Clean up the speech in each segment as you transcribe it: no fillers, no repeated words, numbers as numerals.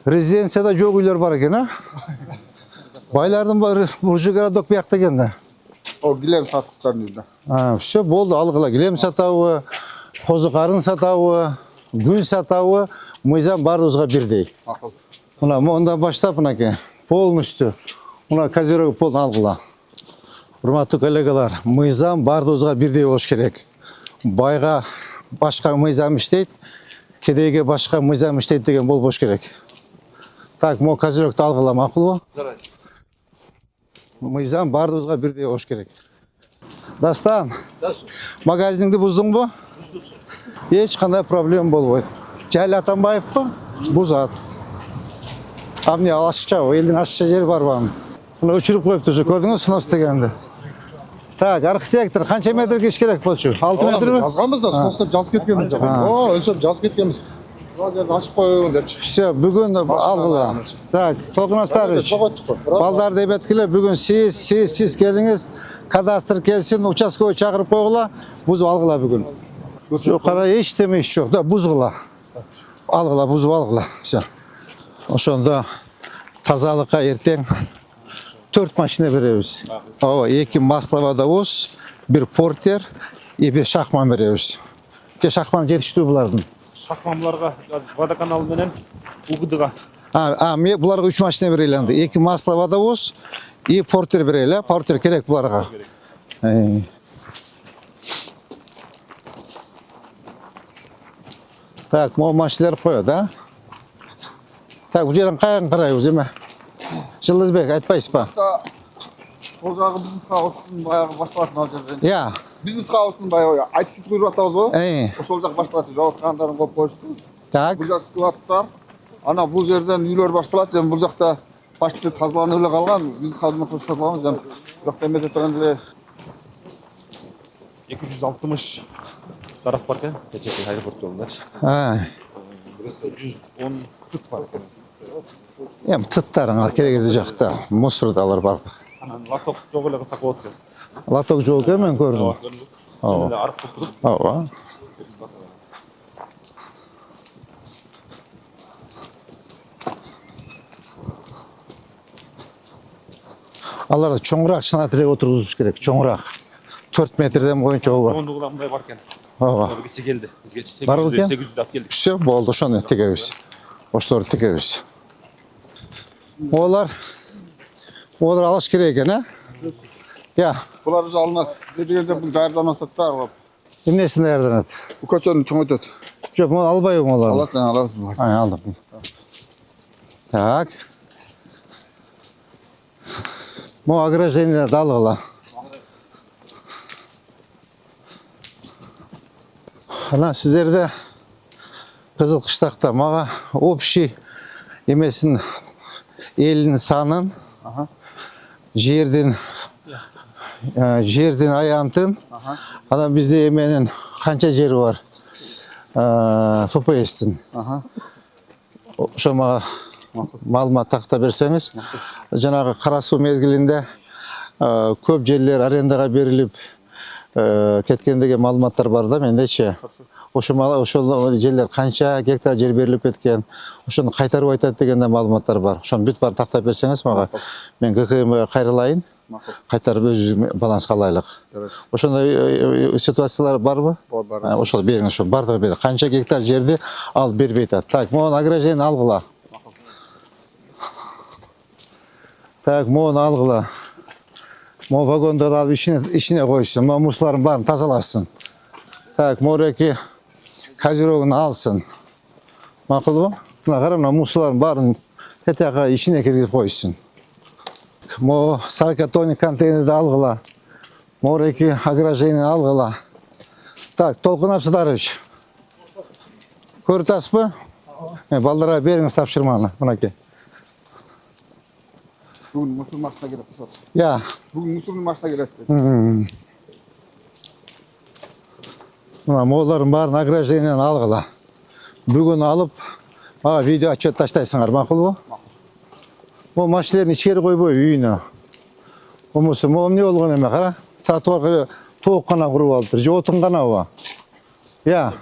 Резиденцияда жоқ үйлер бар екен, а? Байлардың бары Буржи городок бияқта екен да. О, Гилем сатқыстардың үйінде. Все, болды, алғыла. Гилем сатауы, қозықарын сатауы, гүл сатауы, мыйзам бардығызға бірдей. Ақыл. Онда баштап, мұнаке, полностью. Козерог пол алғыла. Урматтуу коллегалар, мыйзам бардығызға бірдей болуш керек. Байға башқа мыйзам иштейт, кедейге башқа мыйзам иштейт деген болбош керек. Так, мо козерогду алғыла, мақұл бу? Мыйзам бардығызға бірдей болуш керек. Дастан, магазиніңді бұздың бу? Еш қандай проблем болбойт. Жайлы Атамбаев бу? Бузат. Амне ашықша, елдің ашықша жері бар бағым. Өчіріп қойып тұршы, көрдіңіз снос дегенді. Так, архитектор, қанша метр кеш керек болчу? 6 метр бі? Жазғанбыз да, сностап жазып кеткенбіз де. О, өлшеп жазып кеткенбіз. Ашып қойын деп. Все, бүгін алғыла. Так, Толқыновтарыч, балдарды ебеткілі, бүгін сіз келіңіз, кадастр келсін, участковый чағырып қойғыла, бұзу алғыла бүгін. Жоқ, қара ештеме еш жоқ, да, бұзғыла. Алғыла, бұзу алғыла. Все. Ошонда тазалыққа ертең 4 машина береміз. 2 масловодовоз, 1 портер, и 1 шахман береміз. Шахман жетіштүү бұлардың. Шахманларға водоканал менен УГД-ға. Мен бұларға 3 машина берейленді. 2 масловодовоз, и портер берейлі. Портер керек бұларға. Так, мол машиналар қойы, да? Так, бұл жерін қайын қарай өзіме? Жылызбек, айтпайсыз ба? Ол жағы бизнес қауысын баяғы басталатын ал жерден. Я. Бизнес қауысын баяғы айтысып қойып атауыз ғой. Ошол жақ басталатын жауапқандарын қойып қойышты. Так. Бұл жақ ситуаттар. Ана бұл жерден үйлер басталады. Бұл жақта почти тазаланып эле қалған. Бизнес қауысын қойып қалған. Бұл жақта емете тұрғанда 260 тарaf бар екен, Кечеке аэропорт жолында. 110 түп бар екен. Ем тұттарың керегі жақта, мусордалар барды. Латок жоқ еле қысақ болады екен. Латок жоқ екен мен көрдім. Сонда арық болып тұрып. Аларды чоңырақ шынатырек отырғызуш керек, чоңырақ. 4 метрден бойынша оға. Ондығыдан бұлай бар екен. Бізге келді. Бізге 800 ат келдік. Все, болды, шоны текеміз. Оштор текеміз. Олар алаш керек екен, а? Я. Бұлар уже алынады. Дегенде бұл дайырданады да. Емнесін дайырданады? Бұл көшені чоңайтады. Жоқ, мұны албай оң олар. Аласың. Алдым. Так. Мұ ограждение далғыла. Ана сіздерді Қызыл Қыштақта маға общий емесін елінің санын, жерден аянтын, адам бізде еменің қанша жері бар ФПС-тің. Шо маға малымат тақта берсеңіз, жаңағы Қарасу мезгілінде көп жерлер арендаға беріліп кеткендегі малыматтар бар да, менде ше. Ошол жерлер қанша гектар жер беріліп кеткен, ошоны қайтарып айтады дегенде малыматтар бар. Ошоны бүт бар тақтап берсеңіз маға, мен ГКМ-ге қайрылайын, қайтарып өз балансқа алайлық. Ошондай ситуациялар бар ба? Бар. Ошол беріңіз, ошол бардығы бері. Қанша гектар жерді ал бербейді. Так, моғын ограждение алғыла. Так, моғын алғыла. Мо вагондарды алып ішіне қойсын, мо мұсларын барын тазаласын. Так, мореки козерогын алсын. Мақұл ба? Мына қара, мына мұсларын барын тетяға ішіне кіргізіп қойсын. Мо саркатоник контейнерді алғыла. Мореки ограждение алғыла. Так, Толқын Абсыдарович. Көрітасыз ба? Балдарға беріңіз тапшырманы. Мұнаке. Бүгін мұсылын машина керек. Я. Бүгін мұсылын машина керек. Мына моларын барын ограждениені алғыла. Бүгін алып, маға видео отчет таштайсыңар, мақұл ба? Ол машинелерін ішері қойбой үйіне. Олмысы, мұғым не олған еме, қара? Тротуарға тоқ қана құрып алыптыр, же отын қана ба? Я.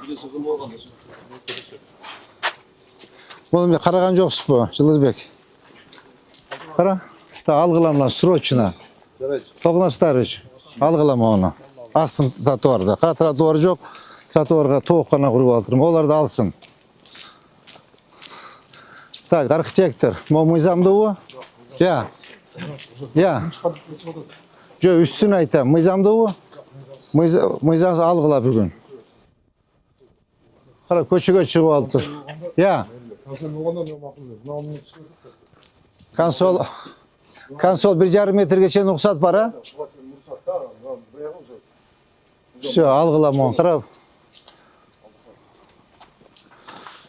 Bunu bir karagan joksuz bu, Yıldızbek. Kara. Da algılamlan sroçuna. Toğnaştarıç. Algılama onu. Asın tratuarda. Kara tratuar yok. Tratuarga toğuqqana kurup aldırım. Onlar da alsın. Tak, arxitektor. Mıyzamda o? Ya. Ya. Jo, üstüne aytam. Mıyzamda o? Mıyzam algıla bugün. Kara köçüge çıkıp aldı. Ya. Kansol 1,5 metre geçen ruhsat para. Şu algılama kara.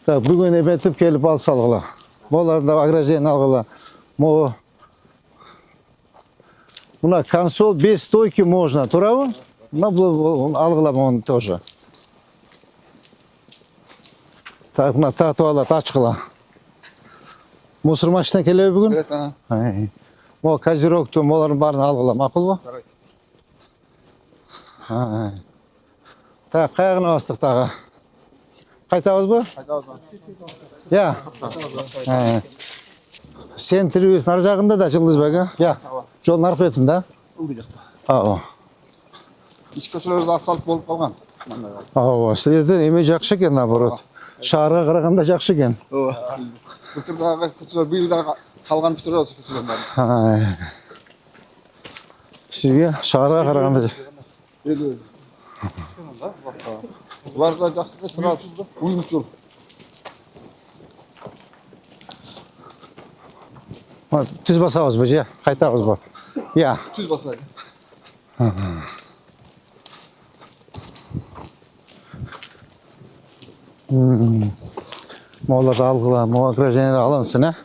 Tak, bugün ebetip gelip alsa algıla. Bolarda agrajen algıla. Mo. Бuna консоль без стойки можно, тура? На алгылама onu тоже. Так, buna tratuarlar açıkla. Musur maçına geliyor bugün. Evet ana. Mo kaziroktu, moların barını algıla, makul mu? Tak, kayağına bastık dağa. Kaytağız bu? Haydi Ya. Sen tribüs nar жағында да Yıldızbek ha? Ya. Жолдун аркы бетинде. Aa. İç köşelerde asfalt bolup kalgan. Aa, sizlerden eме жакшы экен наоборот. Шаарга караганда жакшы экен. Bu türde köşeler bir daha kalgan bir türde köşeler var. Sizge шаарга караганда Öyle. Var da jakşı da sırası uyumçul. түз басабыз бу же, кайтабыз бу. Ya. Tüz basar. Moğollarda algıla, moğol grajenleri alınsın ha.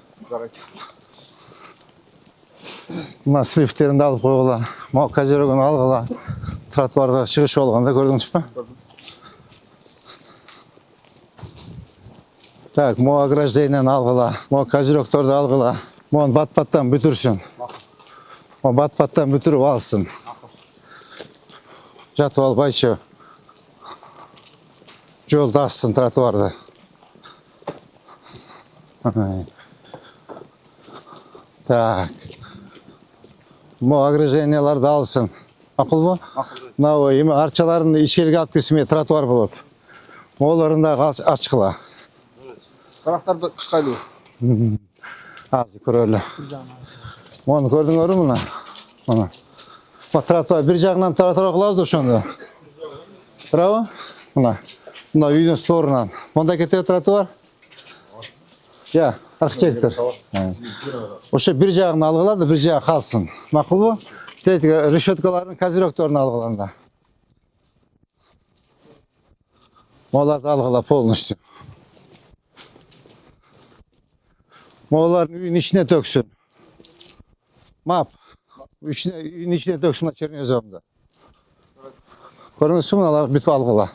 Buna sliftlerini de alıp koyula. Moğol kazirogunu algıla. Tratuarda çıkış olganda gördünüz mü? Так, moğol grajenlerini algıla. Moğol kaziroktorda algıla. Moğol bat-battan bütürsün. O bat-battan bütürüp alsın. Жатып албайчы. Жолду ассın тротуарда. Так. Mo огражденияларды алсын. Акыл бу? Мына эми арчаларын ичкерге алып келсеме тротуар болот. Оларын да ачкыла. Taraftarda çıkaylı. Азыр көрөлү. Мону көрдүңөрбү мына? Мына. Тротуар бир жагынан тротуар кылабыз ошондо. Туурабы? Мына. Мына үйдүн сторунан. Монда кетет тротуар. Я, архитектор. Ошо бир жагын алгыла да бир жагы калсын. Макулбу? Тетиги решеткалардын козыректорун алгыланда. Моларды алгыла полностью. Молардын үйүнүн ичине төксүн. Map. Үйün içine döksün Çerniozom'da. Көрүңүзбү мыналар бүтүп алгыла.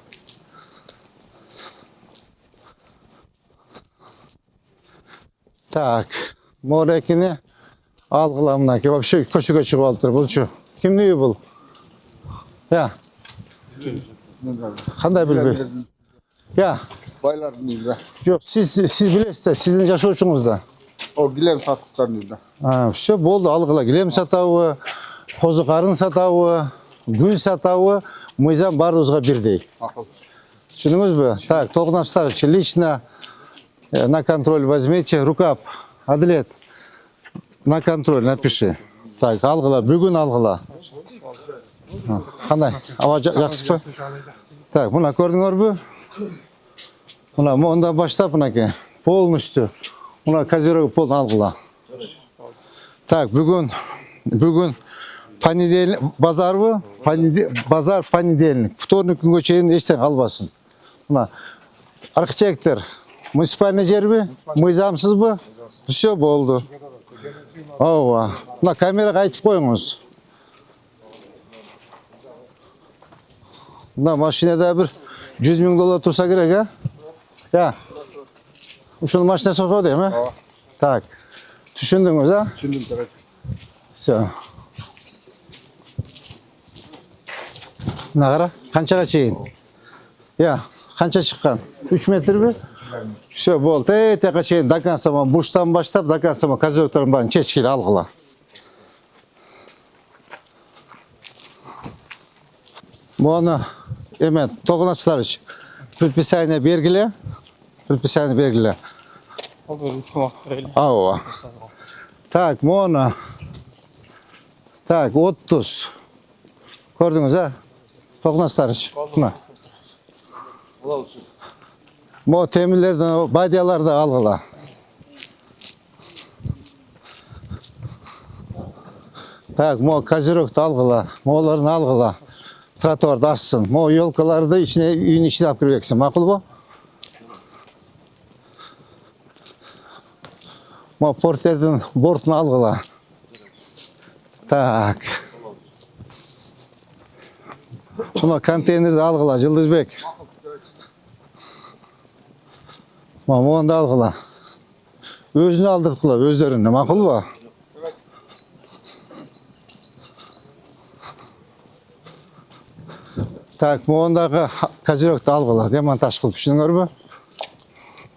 Так, морекини алгыла мынакей. Вообще көчөгө чыгып алыптыр булчу. Кимдин үйү бул? Я. Кандай билбей? Я. Bayların yüzde. Жок, siz билесиз да, сиздин жашоочуңузда. O gilem satıkçıların yüzde. Все болду, алгыла. Килем сатабы, козу карын сатабы, гүл сатабы, мыйзам баарыбызга бирдей. Akıl. Түшүндүңүзбү? Так, Толкунов лично на контроль возьмите, рукап, Адлет, на контроль напиши. Так, алгыла, бүгүн алгыла. Кандай? Аба жакшысызбы? Так, мына көрдүңөрбү? Мына мондан баштап мынакей, полностью. Мына козерог пол алгыла. Так, бүгүн понедельник базарбы? Базар понедельник. Вторник күнгө чейин эчтең калбасын. Мына архитектор муниципальный жерби? Мыйзамсызбы? Все болду. Ооба. Мына камерага айтып коюңуз. Мына машинада бир 100 000 доллар турса керек, а? Я. Ушул машина сокот эми? Так. Түшүндүңүз, а? Düşündüm tabii. Все. Мына кара, канчага чейин? Я, канча чыккан? 3 метрби? Все болды. Тәқа чейін дакансама буштан баштап, дакансама козыректарын барын чечкелі алғыла. Мұны, емен, Тоғынапсыларыч, предписание бергілі. Предписание бергілі. Ауа. Так, мұны. Так, 30. Көрдіңіз, а? Тоғынапсыларыч. Мұны. Мо темірлерді, байдияларды алғыла. Так, мо козыректі алғыла, мооларын алғыла. Тротуарды ассın. Мо елкаларды үйін ішіне алып кірбексін. Мақұл бо? Мо портердің бортын алғыла. Так. Шуна контейнерді алғыла, Жылдызбек. Моğonda algıla. Özünü aldırdıkla, özlerine. Makul ba? Tak, moğondağı kazirokta algıla. Demontaj kılıp düşünür mü?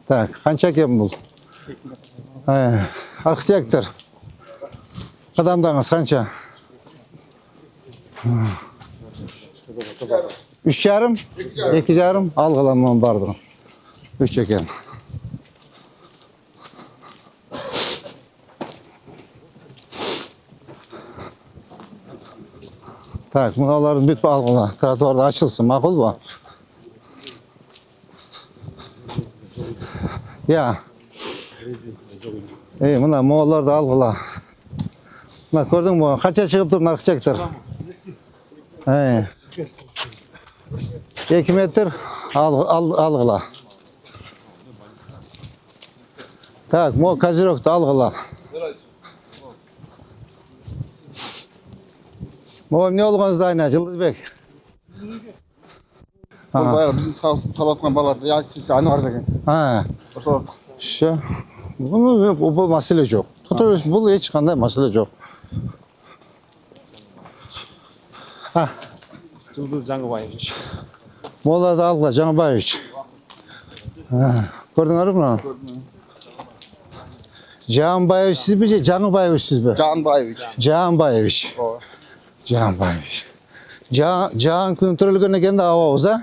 Tak, kança kem bul? Arkitektor. Adamdağınız kança? 3,5? 2,5? Algılanmam vardı. 3 eken. Так, мыналарын бүтіп алғыла. Тротуарда açılsın, мақұл ба? Я. Мына моғаларды алғыла. Мына көрдің мұ? Қанша шығып тұр архитектор? 2 метр алғыла. Так, мо козыректі алғыла. Моğom ne olğanızda ayna, Жылдызбек? Bizim salatkan baladı, ya siz anı var деген. Şu, bu mesele yok. Bu hiç qanday mesele yok. Жылдыз Жаңыбаевич. Moğollarda alğıla, Жаңыбаевич. Gördüңөр mü? Жаңыбаевич siz mi? Жаңыбаевич siz mi? Canbayeviç. Canbayeviç. Can kontrolgöne kendi avuz ha?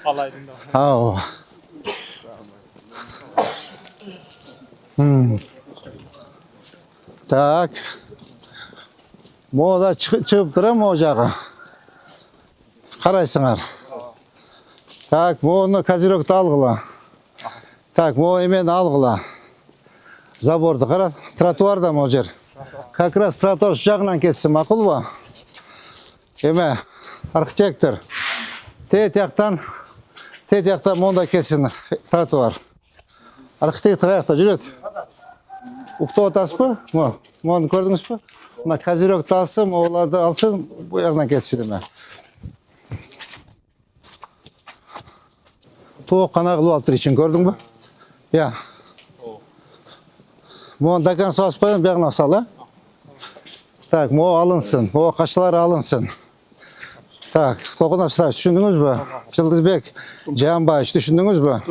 Alaydın da. Ava. Так. Moğda çıkıp duram ocağa. Qaraysыңар. Так, moğonu kazirokta alğıla. Так, moğu emen alğıla. Заборды қара, тротуарда мо жер. Как раз тротуар şu жағынан кетсін, мақұл ба? Еме, архитектор. Тет яқтан монда кетсін тротуар. Архитектор аяқта жүрет. Уқтау атасы ба? Моны көрдіңіз ба? Мына козыректі алсын, оларды алсын, bu яғынан кетсін еме. Тоқ қана қылып алып тұр үшін, көрдің ба? Я. Моğon dakan savaşpayın bir yana sala. Tak, moğo alınsın, moğo kaşları alınsın. Tak, Toğunapsılar düşündünüz mü? Жылдызбек, Canbayeviç düşündünüz mü?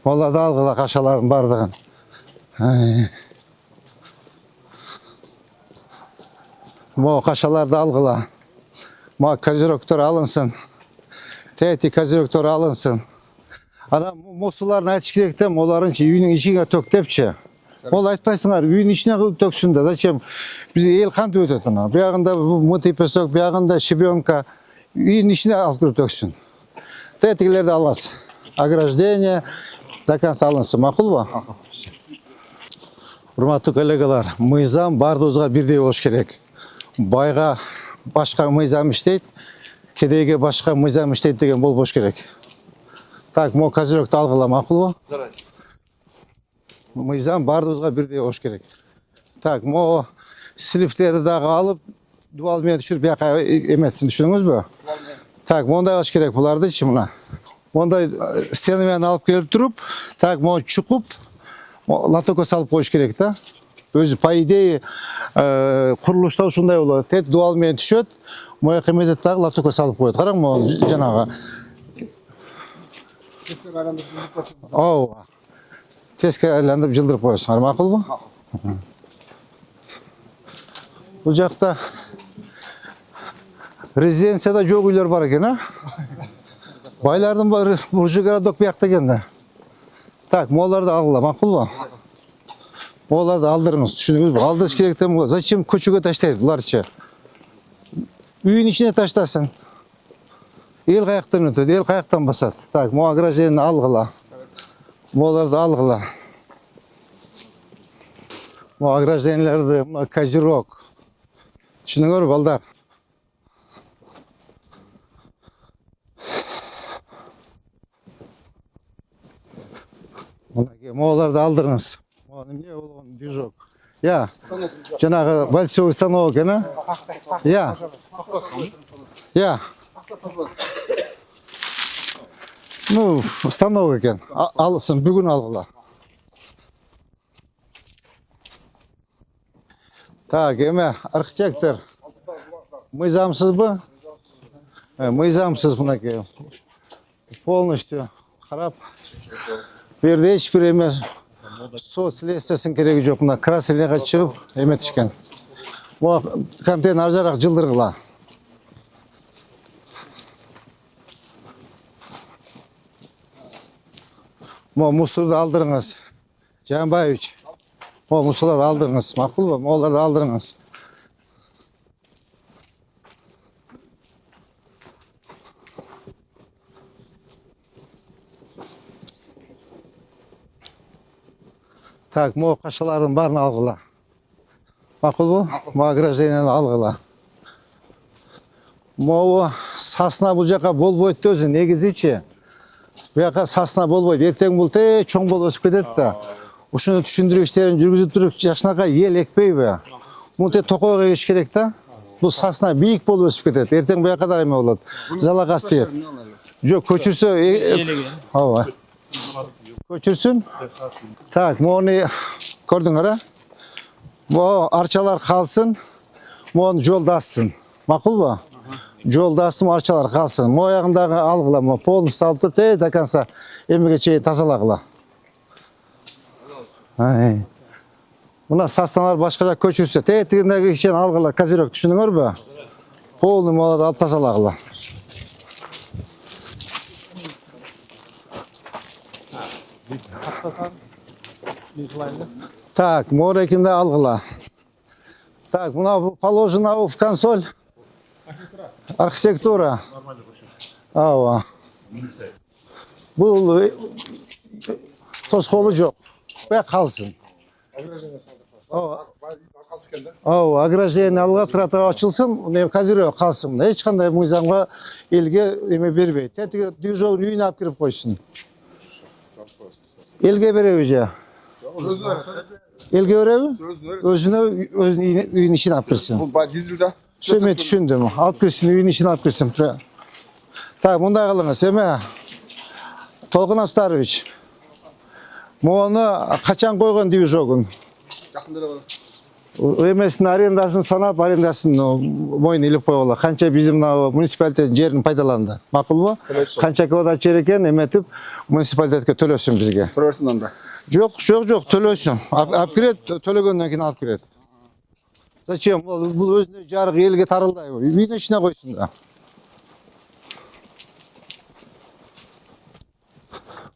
Moğollar da algıla kaşaların bardığın. Moğo kaşalar da algıla. Moğo kaziroktor alınsın. Teti kaziroktor alınsın. Ana mosuların aytış kerekten onların үйінің içine tök depçi. Ol aytpayсыңар, үйінің içine kılıp töksün de. Зачем? Bize el kantı ötütün. Bir yağında mutipesok, bir yağında şibiyonka. Үйінің içine alıp kılıp töksün. Tetikileri de almaz. Ограждение до конца alınsın. Maqul ba? Hurmatlı kollegalar, mıyzam bardozға birдей болуш керек. Байға başka mıyzam işteydi, kедейге başka mıyzam işteydi деген болбош керек. Так, мо козыректі алғыла, мақұл ба? Мыйзам бардығызға бірдей болуш керек. Так, мо слифтерді дағы алып, дуалмен түшіріп, бияқа еметсін, түшіріңіз бі? Так, мондай алыш керек бұларды, мына. Мондай стенімен алып келіп тұрып, так, мо чұқып, латоко салып қойыш керек, та? Өзі, по идее, құрылыштау шындай болады. Тет дуалмен түшет, моя қиметет дағы латоко салып қойды. Қараң, мо жаңағы. Ооба. Teskari aylantirib жылдырып ko'yasыңlar, ma'qulmi? Bu жақта резиденцияда жоқ үйлер бар екен, а? Байлардың бары буржуй городок бияқта екенде. Так, моларды алғыла, мақұл ба? Моларды алдырыңыз, түсініңіз бе? Алдырыш керектен бұл. Зачем көшеге таштайды бұларча? Үйін ішіне таштасын. Ел қаяқтан өтеді, ел қаяқтан басады. Так, мо ограждениені алғыла. Моларды алғыла. Мо ограждениелерді, козерог. Түсініңіз бе, балдар? Моларды алдырыңыз. Не ол движок. Я. Жаңағы большой станок, не? Я. Я. Ну, станок екен. Алсын, бүгін алғыла. Так, еме, архитектор. Мыйзамсыз бы? Мыйзамсыз бұнеке. Полностью қарап. Берде ешбір емес. Сот следствиясын керегі жоқ. Мына красилияға шығып, емет ішкен. Бұл контейнер аржарақ жылдырғыла. Бұл мұсырды алдырыңыз. Жанбаевич. Бұл мұсырларды алдырыңыз. Мақұл ба? Оларды алдырыңыз. Так, мо қашалардың барын алғыла. Мақұл бұл? Мо ограждениені алғыла. Мо сасына бұл жаққа бол бойды өзі, негізі. Бұл жаққа сасына бол бойды. Ертең бұл чоң бол өсіп кетеді да. Ушыны түшіндіргіштерін жүргізіп тұрып, жақшынаға ел екпей бе. Бұл тоқойға кеш керек та. Бұл сасына бейік бол өсіп кетеді. Ертең бұл жаққа да еме болады. Жалаға істейді. Жоқ, көшірсе... Көчірсін. Так, мұны көрдің әра? Мұ арчалар қалсын, мұны жолдасын. Мақұл ба? Жолдасын, арчалар қалсын. Мұ аяғындағы алғыла, мұ полын салып тұр, до конца емеге чейін тазалағыла. Мұна састаналар башқаша көчірсе, тегіндегі ішен алғыла, козерог түшінің өр бі? Полын мұлады алып тазалағыла. Так, морекинде алғыла. Так, мына положена в консоль. Архитектура. Ава. Бұл тосқолы жоқ. Бәк қалсын. Ограждение алға тұрата açılсын, козерог қалсын. Ешқандай мыйзамға елге еме бербейді. Тәтіге движогын үйіне алып кіріп қойсын. Елге береу же. Елге береу? Өзіне үйін ішін алып кірсін. Бұл дизельда? Сөйме түшіндім. Алып кірсін, үйін ішін алып кірсін. Так, мұндай қылыңыз, еме. Толқын Австарович. Мұны қачан қойған движогын? Жақындары бар. Емесін арендасын санап, арендасын мойын еліп қойғыла. Қанша bizim муниципалитет жерін пайдаланды. Мақұл ба? Қанша квадрат жер екен, еметіп муниципалитетке төлөсін бізге. Төлөсін онда? Жоқ, төлөсін. Алып кіреді, төлегеннен кейін алып кіреді. Зачем? Бұл өзіне жарық елге тарылдай. Үйін ішіне қойсын да.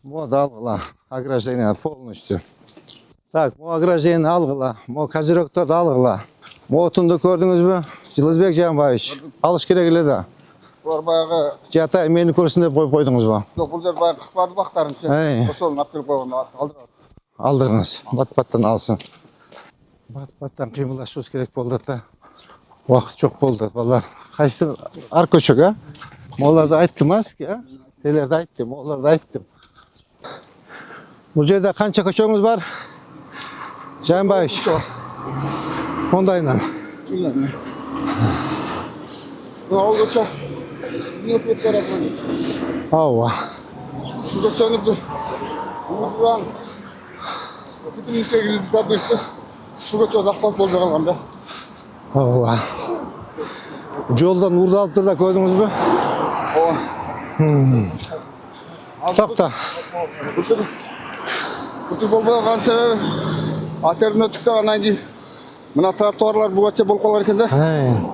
Мода алғыла. Ограждение полностью. Так, мо ограждение алғыла, мо козерогтарды алғыла. Мо отынды көрдіңіз бі? Жылызбек Жанбаевич, алыш керек еледі. Бұлар баяғы... Жата, мені көрсін деп қойдыңыз ба? Жоқ, бұл жер баяғы қықпарды бақтарын Осылын апкеліп қойған алдырыңыз. Алдырыңыз, бат-баттан алсын. Бат-баттан қимылдашуыз керек болды да. Уақыт жоқ болды, балар. Қайсы ар көшік, а? Моларды айттым, а? Телерді айттым, моларды айттым. Бұл жерде қанша көшіңіз бар? Жанбаевич, ондайынан. Ол көші, не өтпеттер атынан. Ауа. Şu көшені ұмытудан 2008 сәтмекті şu көші асфальт болып қалғанда. Ауа. Жолдан урды алып тұрда көрдіңіз бі? Tokta. Kutu bolmagan sebebi aterden ötüp de andan keyin mına trottoarlar bugacha bolup kalgan eкен да.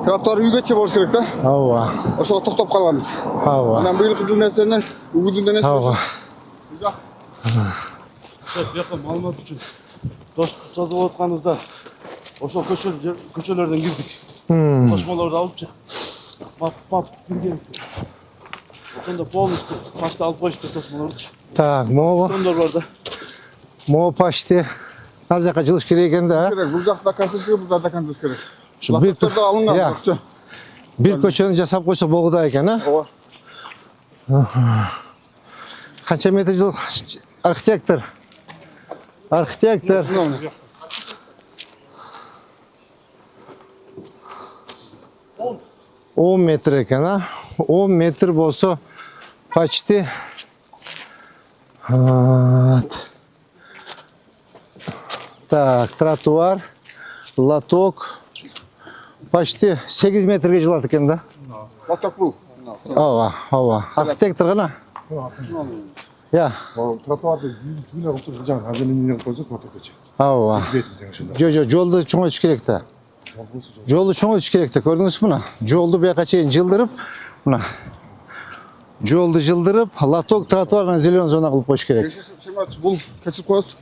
Trottoar үйгече болуш керек да. Ооба. Ошого токтоп калганбыз. Ооба. Анан быйыл кызыл нерсенен үгүдүн нерсе. Ооба. Бияққа маалымат үчүн достук тазалап атканыбызда ошол көчөлөрдөн кирдик. Тошмолорду алып пап кирген. Ошондо полностью пашты алып коюшту тошмолорду. Так, могу. Сондар бар да. Могу почти. Ар жака жылыш керек экен да. Бул жакта касыш керек, бул жакта касыш керек. Бир Лактарда алынган Я. акча. Бир көчөнү жасап койсок болгудай экен, а? Ооба. Канча метр жыл архитектор. Архитектор. 10 метр экен, а? 10 метр болсо почти так, тротуар, лоток почти 8 метрге жылат экен да. Лоток бул. Ооба, ооба. Архитектор гана. Я. Тротуарды үйлер отуруп жаңа аземинен койсок мотокече. Ооба. Бетинден ошондо. Жолду чоңойтуш керек да. Жолду чоңойтуш керек да, көрдүңүзбү мына? Жолду бияка чейин жылдырып, мына. Жолду жылдырып, лоток, тротуарына зелёный зона кылып коюш керек. Бул кечип коесуз.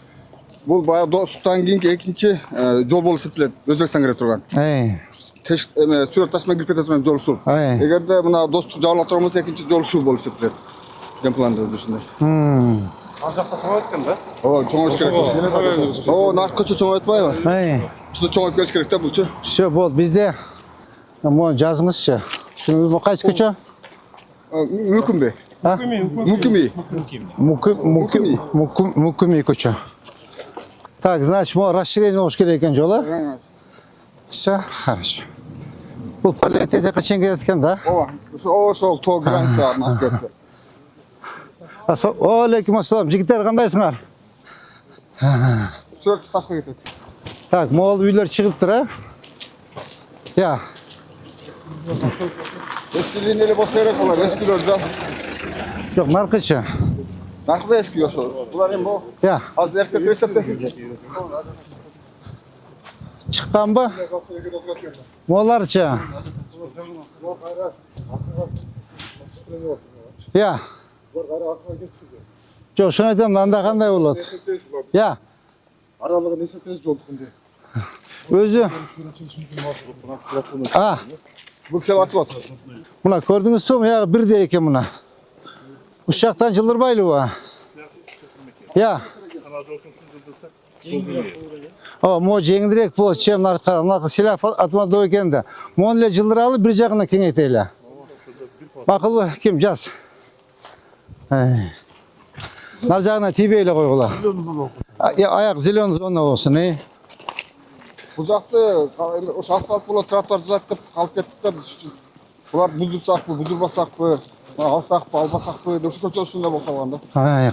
Бул баягы достуктан кийинки экинчи жол болуп эсептелет. Өзбекстан кире турган. Сүрөт ташман кирип кете турган жол ушул. Эгерде мына достук жабыла турган болсо экинчи жол ушул болуп эсептелет. Демпланда өзүнчө. Ар жакта чоңойтуп экен да. Ооба, чоңоюш керек. Ооба, наркы көчө чоңойтпайбы? Ушуну чоңойтуп бериш керек да булчу. Всё, болду. Бизде мону жазыңызчы. Шуну кайсы көчө? Мүмкүнбү? Мүмкүнбү? Мукуми көчө. Так, значит, могу расширение болуш керек экен жол, а? Всё, хорошо. Бул полиэтилен качан кетет экен да? Ооба, ошол тоо границаларына кетти. Алейкум ассалам. Жигиттер кандайсыңар? Сүрөт ташка кетет. Так, могул үйлөр чыгыптыр, а? Я. Eski lineli bolsa керек булар, eskilер да. Жок, наркычы. Наркы eski ошол. Булар эми бу. Я. Азыр эртең рецептесинчи. Чыкканбы? Моларчы. Я. Жок, шуну айтам, анда кандай болот? Я. Аралыгы эсептеш жолдукунде. Өзү. А, Бул сел атып атат. мына көрдүңүзбү? Муягы бирдей экен мына. Ушактан жылдырбайлыбы? Я. О, могу жеңилирээк болот, чем наркы силaf атмадуу экен да. Мону эле жылдыралы, бир жагына кеңейтели. Макулбу, ким жаз? Нар жагына тийбей эле койгула. Аяк зеленый зона болсун, Бул жакты ош асфальт болот, тротуар жасап деп калып кеттик да биз үчүн. Булар буздурсакпы, буздурбасакпы, алсакпы, албасакпы деп көчө ушундай болуп калган да.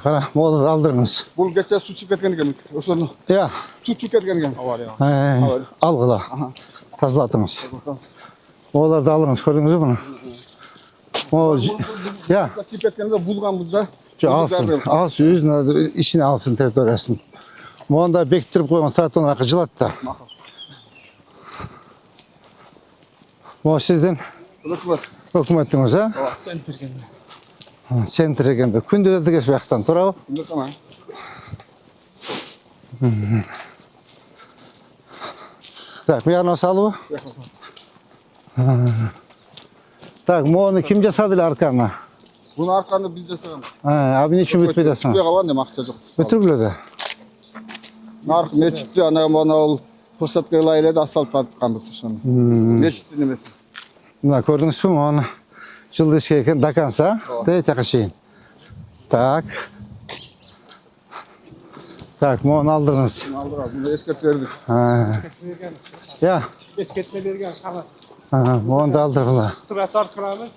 Кара, могу алдырыңыз. Бул кече суу чыгып кеткен экен. Ошону Я. суу чыгып кеткен экен. Алгыла. Тазалатыңыз. Оларды алыңыз, көрдүңүзбү муну? Я. Чыгып кеткенде булганбыз да. Алсын, алсын, өзүнүн ичине алсын территориясын. Монда бекиттирип койгон стратон аркы жылат да. Могу сиздин өкмөтүңүз, а? Центр экенде. Күндө да тигез бияктан, туурабы? Күндө тамам. Так, буягына салыбы? Так, мону ким жасады эле арканы? Буну арканы биз жасаганбыз. Эмне үчүн бүтпөй атасың? Бүтпөй калган эми акча жок. Бүтүргүлө да. Нарк мечитти ана ал фурсатка ылайып эле асфальт атканбыз ошону. Мечиттин эмеси. Мына көрдүңүзбү, мону жылдыш керек экен до конца. Таяка чейин. Так. Так, мону алдырыңыз. Алдырабыз, муну эскертип бердик. Я. Esketme bergen kanat. Мону да алдыргыла. Тротуар кырамыз.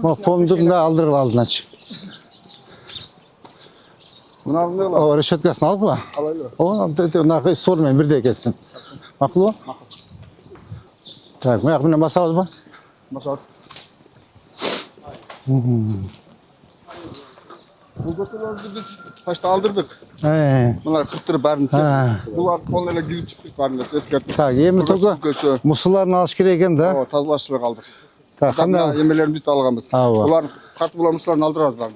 Mo pomdum da aldırgıla aldığınaç. Bunu aldın ne O reşetkasını algıla. Alaylı. Onu sormayın, bir de geçsin. Makul o? Tak, bu yakında basalım mı? Masal. Bu götürlerimizi biz taşta aldırdık. He. Bunlar kırtırıp barını Ha. çektik. Bunlar kollarıyla girip çıktık barını eskerttik. Tak, yemi tozu Köşü. musullarını alış gerek ekan da. O tazlaştırıp aldık. Tak, Kanda qanday? yemelerimizi de alganбыз. Ava. Ular kartı bulan musullarını aldırarız barını.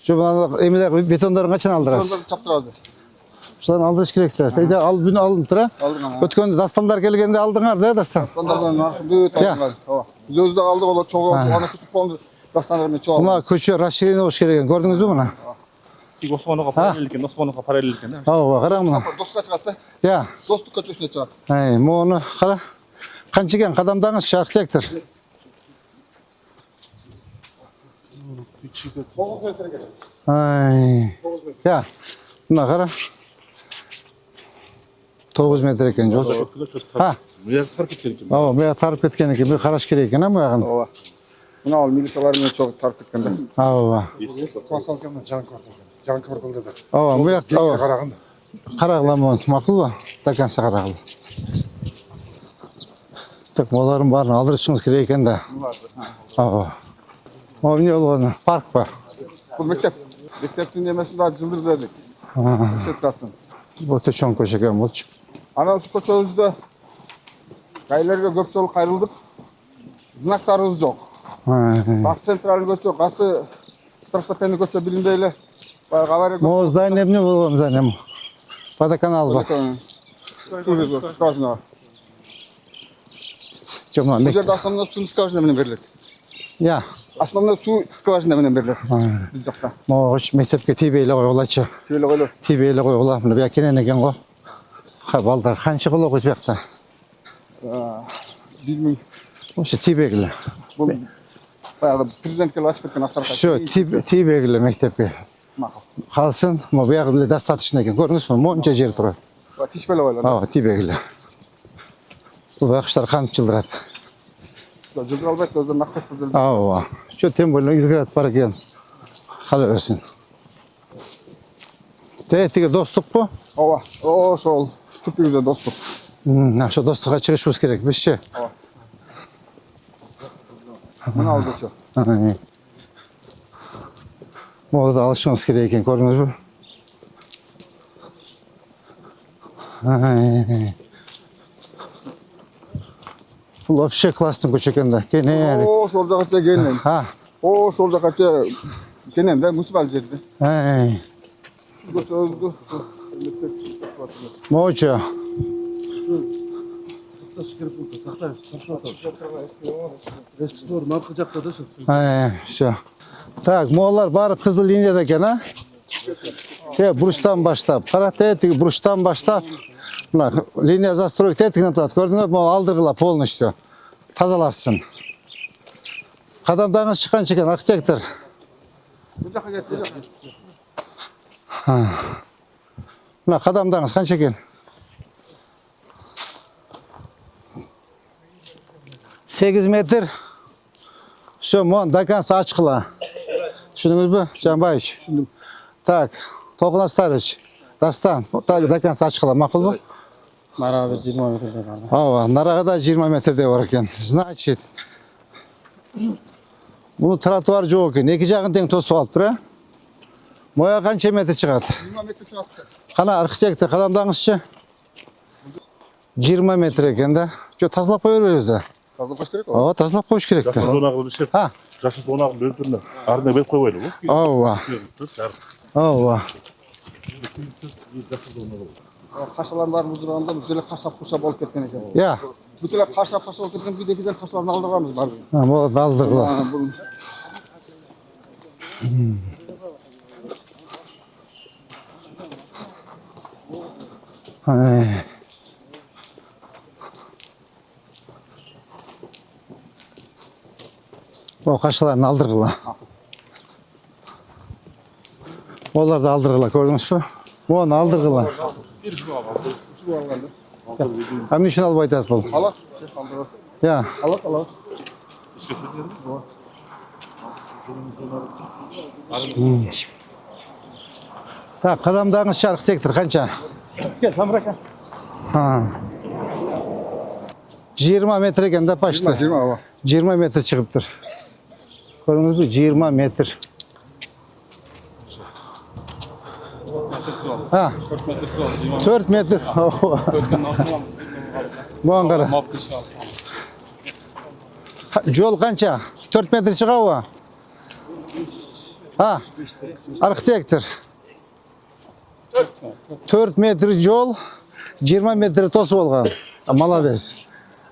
Şu bana emile betondарын qachon aldırasiz? Onları çaptırarız. Shularni aldirish kerak da. Teyde al buni alınıp tura. Aldırgan ha. O'tganda dastanlar kelganda aldinglar da dastan. Standartdan narxı büyük aldılar. Biz özde aldık olar çoğu. Ona küçük boldu. Dastanlarını çoğu. Buna ko'cha расширение bo'lish kerak ekan. Ko'rdingizmi buni? Osmonovga parallel ekan, Osmonovga parallel ekan. Ha, qarang buni. Dostluğa çıkarttı. Ya. Dostluk köşesine çıkarttı. Ay, buni qara. Qancha ekan qadamdangiz arxitektor? 9 metre gelir. Ay. Ya. Buna qara. 9 metr ekan yo'l. Ha. Bu yer tarif etken ekan. Ha, bu yoq tarib ketgan ekan. Bir qarash kerak ekan bu yog'ini. Ova. Buna al milisalarını çok tarif etkende. Ha, va. Korkalgandan can korkulgan. Can korkuldu da. Ha, bu yoqda Qaraganda. qaraqlamon ma'qulmi? Takansa qaraqli. Tak, molarni barini aldirishimiz kerak ekanda. Ha. Ha, ne bo'lgani? Park bor. Bu mektep. Mekteptin yemesini daha cıldır verdik. Şirktatsın. Bu da cho'ng ko'cha ekan bu. Ana şu koçağızda kayılarga köp yol kayrıldık. Znaklarımız yok. Gaz sentralini göçüyor. Gazı Strastapeni göçüyor bilindeyle. Bayağı Mo'zdan ne bo'lgan zanem. Vodokanal bor. Skajına. Jomon Bu mektab. yerde aslında su skajına verilir. Ya. Aslında su skajına verilir. Biz yakta. Mo'g'ich maktabga tibeyli qo'yg'ulachi. Şöyle öyle. Tibeyli qo'yg'ular. Buni bu yoqqa kelar ekan qo'y. Ha, baldar qancha qilib o'qiydi bu yoqda? Bilmiyorum. O'sha tibeyli. Bu bayağı prezidentke laşık etken asar kaçtı. Shu tibeyli maktabga qolsin. Bu yoqda достаточно ekan. Ko'rdingizmi? Moncha yer turadi. Tiş böyle öyle. Ha, tibeyli. Bu yoqlar qancha childiradi. Cıldır albayt özden nakkas cıldır. Ha, shu tem bo'lgan izg'irat bor ekan. Qolaversin. Tetiga do'stlik bu. Ova. O şol. Tüpü güzel dostluk. Shu do'stlikqa chiqishimiz kerak bizchi. Bunu al geçiyor. Mo'da alishimiz kerak ekan, ko'rdingizmi? Bu вообще klassning ko'cha ekanda. Keyin. O şolca kaçça gelin. Ha. O şolca kaçça gelin de musibal cerdi. Ay. Şu göçü öldü. Mo'cha. Ay, shu. Tak, mo'lar bari qizil liniyada ekan, ha? Buruşdan boshlab, qara, tetiga buruşdan boshlab. Buna liniya застройка tetikdan turadi. Ko'rdingizmi? Mo'l aldirg'ila полностью. Tozalasin. Qadamdangiz chiqqancha ekan, arxitektor. Bu жаққа кетті. Buna qadamdangiz qancha ekan? 8 metr. Shu mon dakansa ochiqla. Tushundingizmi, Janbayevich? Tushundim. Tak, To'lqinov Dastan, dakansa ochiqla, ma'qulmi? Narada 20 metrda bor. Ha, narag'ida 20 metrda bor ekan. Значит, buni trotuar yo'q ekan. Ikki jag'ini teng to'sib olib tur-a. Moya qancha metr chiqadi? 20 metre çıkarttı. Qana arxitektor qadamdangizchi? 20 metr ekanda. Shu tozalab qo'yaveramiz-da. Fazla kaç gerek o? Ha, tozalab qo'yish kerak-da. Zonaqni bilishib, Ha. Jasur zonaqni o'ldirdi. Arna berib qo'yaylik. Ova. Kaşalar var bu durumda. Böyle kaşap kuşap olup ketken ekan. Ya. Bütün kaşap olup ketken bir de güzel kaşalarını aldırgamız var. Ha, bu aldırgılar. Bunun Ay. O qaşlarını aldırgılar. Onlar da aldırgılar, gördünüz mü? Onu aldırgılar. şu varlardı. Hem için alıp aytadi bu. Halat. Aldırası. Ya. Halat. Tak, qadamdag'inchi arxitektor qancha? Gel Samraka. Ha. 20 metr ekanda почти. 20 hava. 20 metr chiqibdir. Ko'rdingizmi? 20 metr. Ha. 4 metre kaldı. 4 metr. Buған қара. Жол қанша? 4 метр шығауы? Ha, архитектор. 4 метр жол, 20 метр тосып болған. Молодец.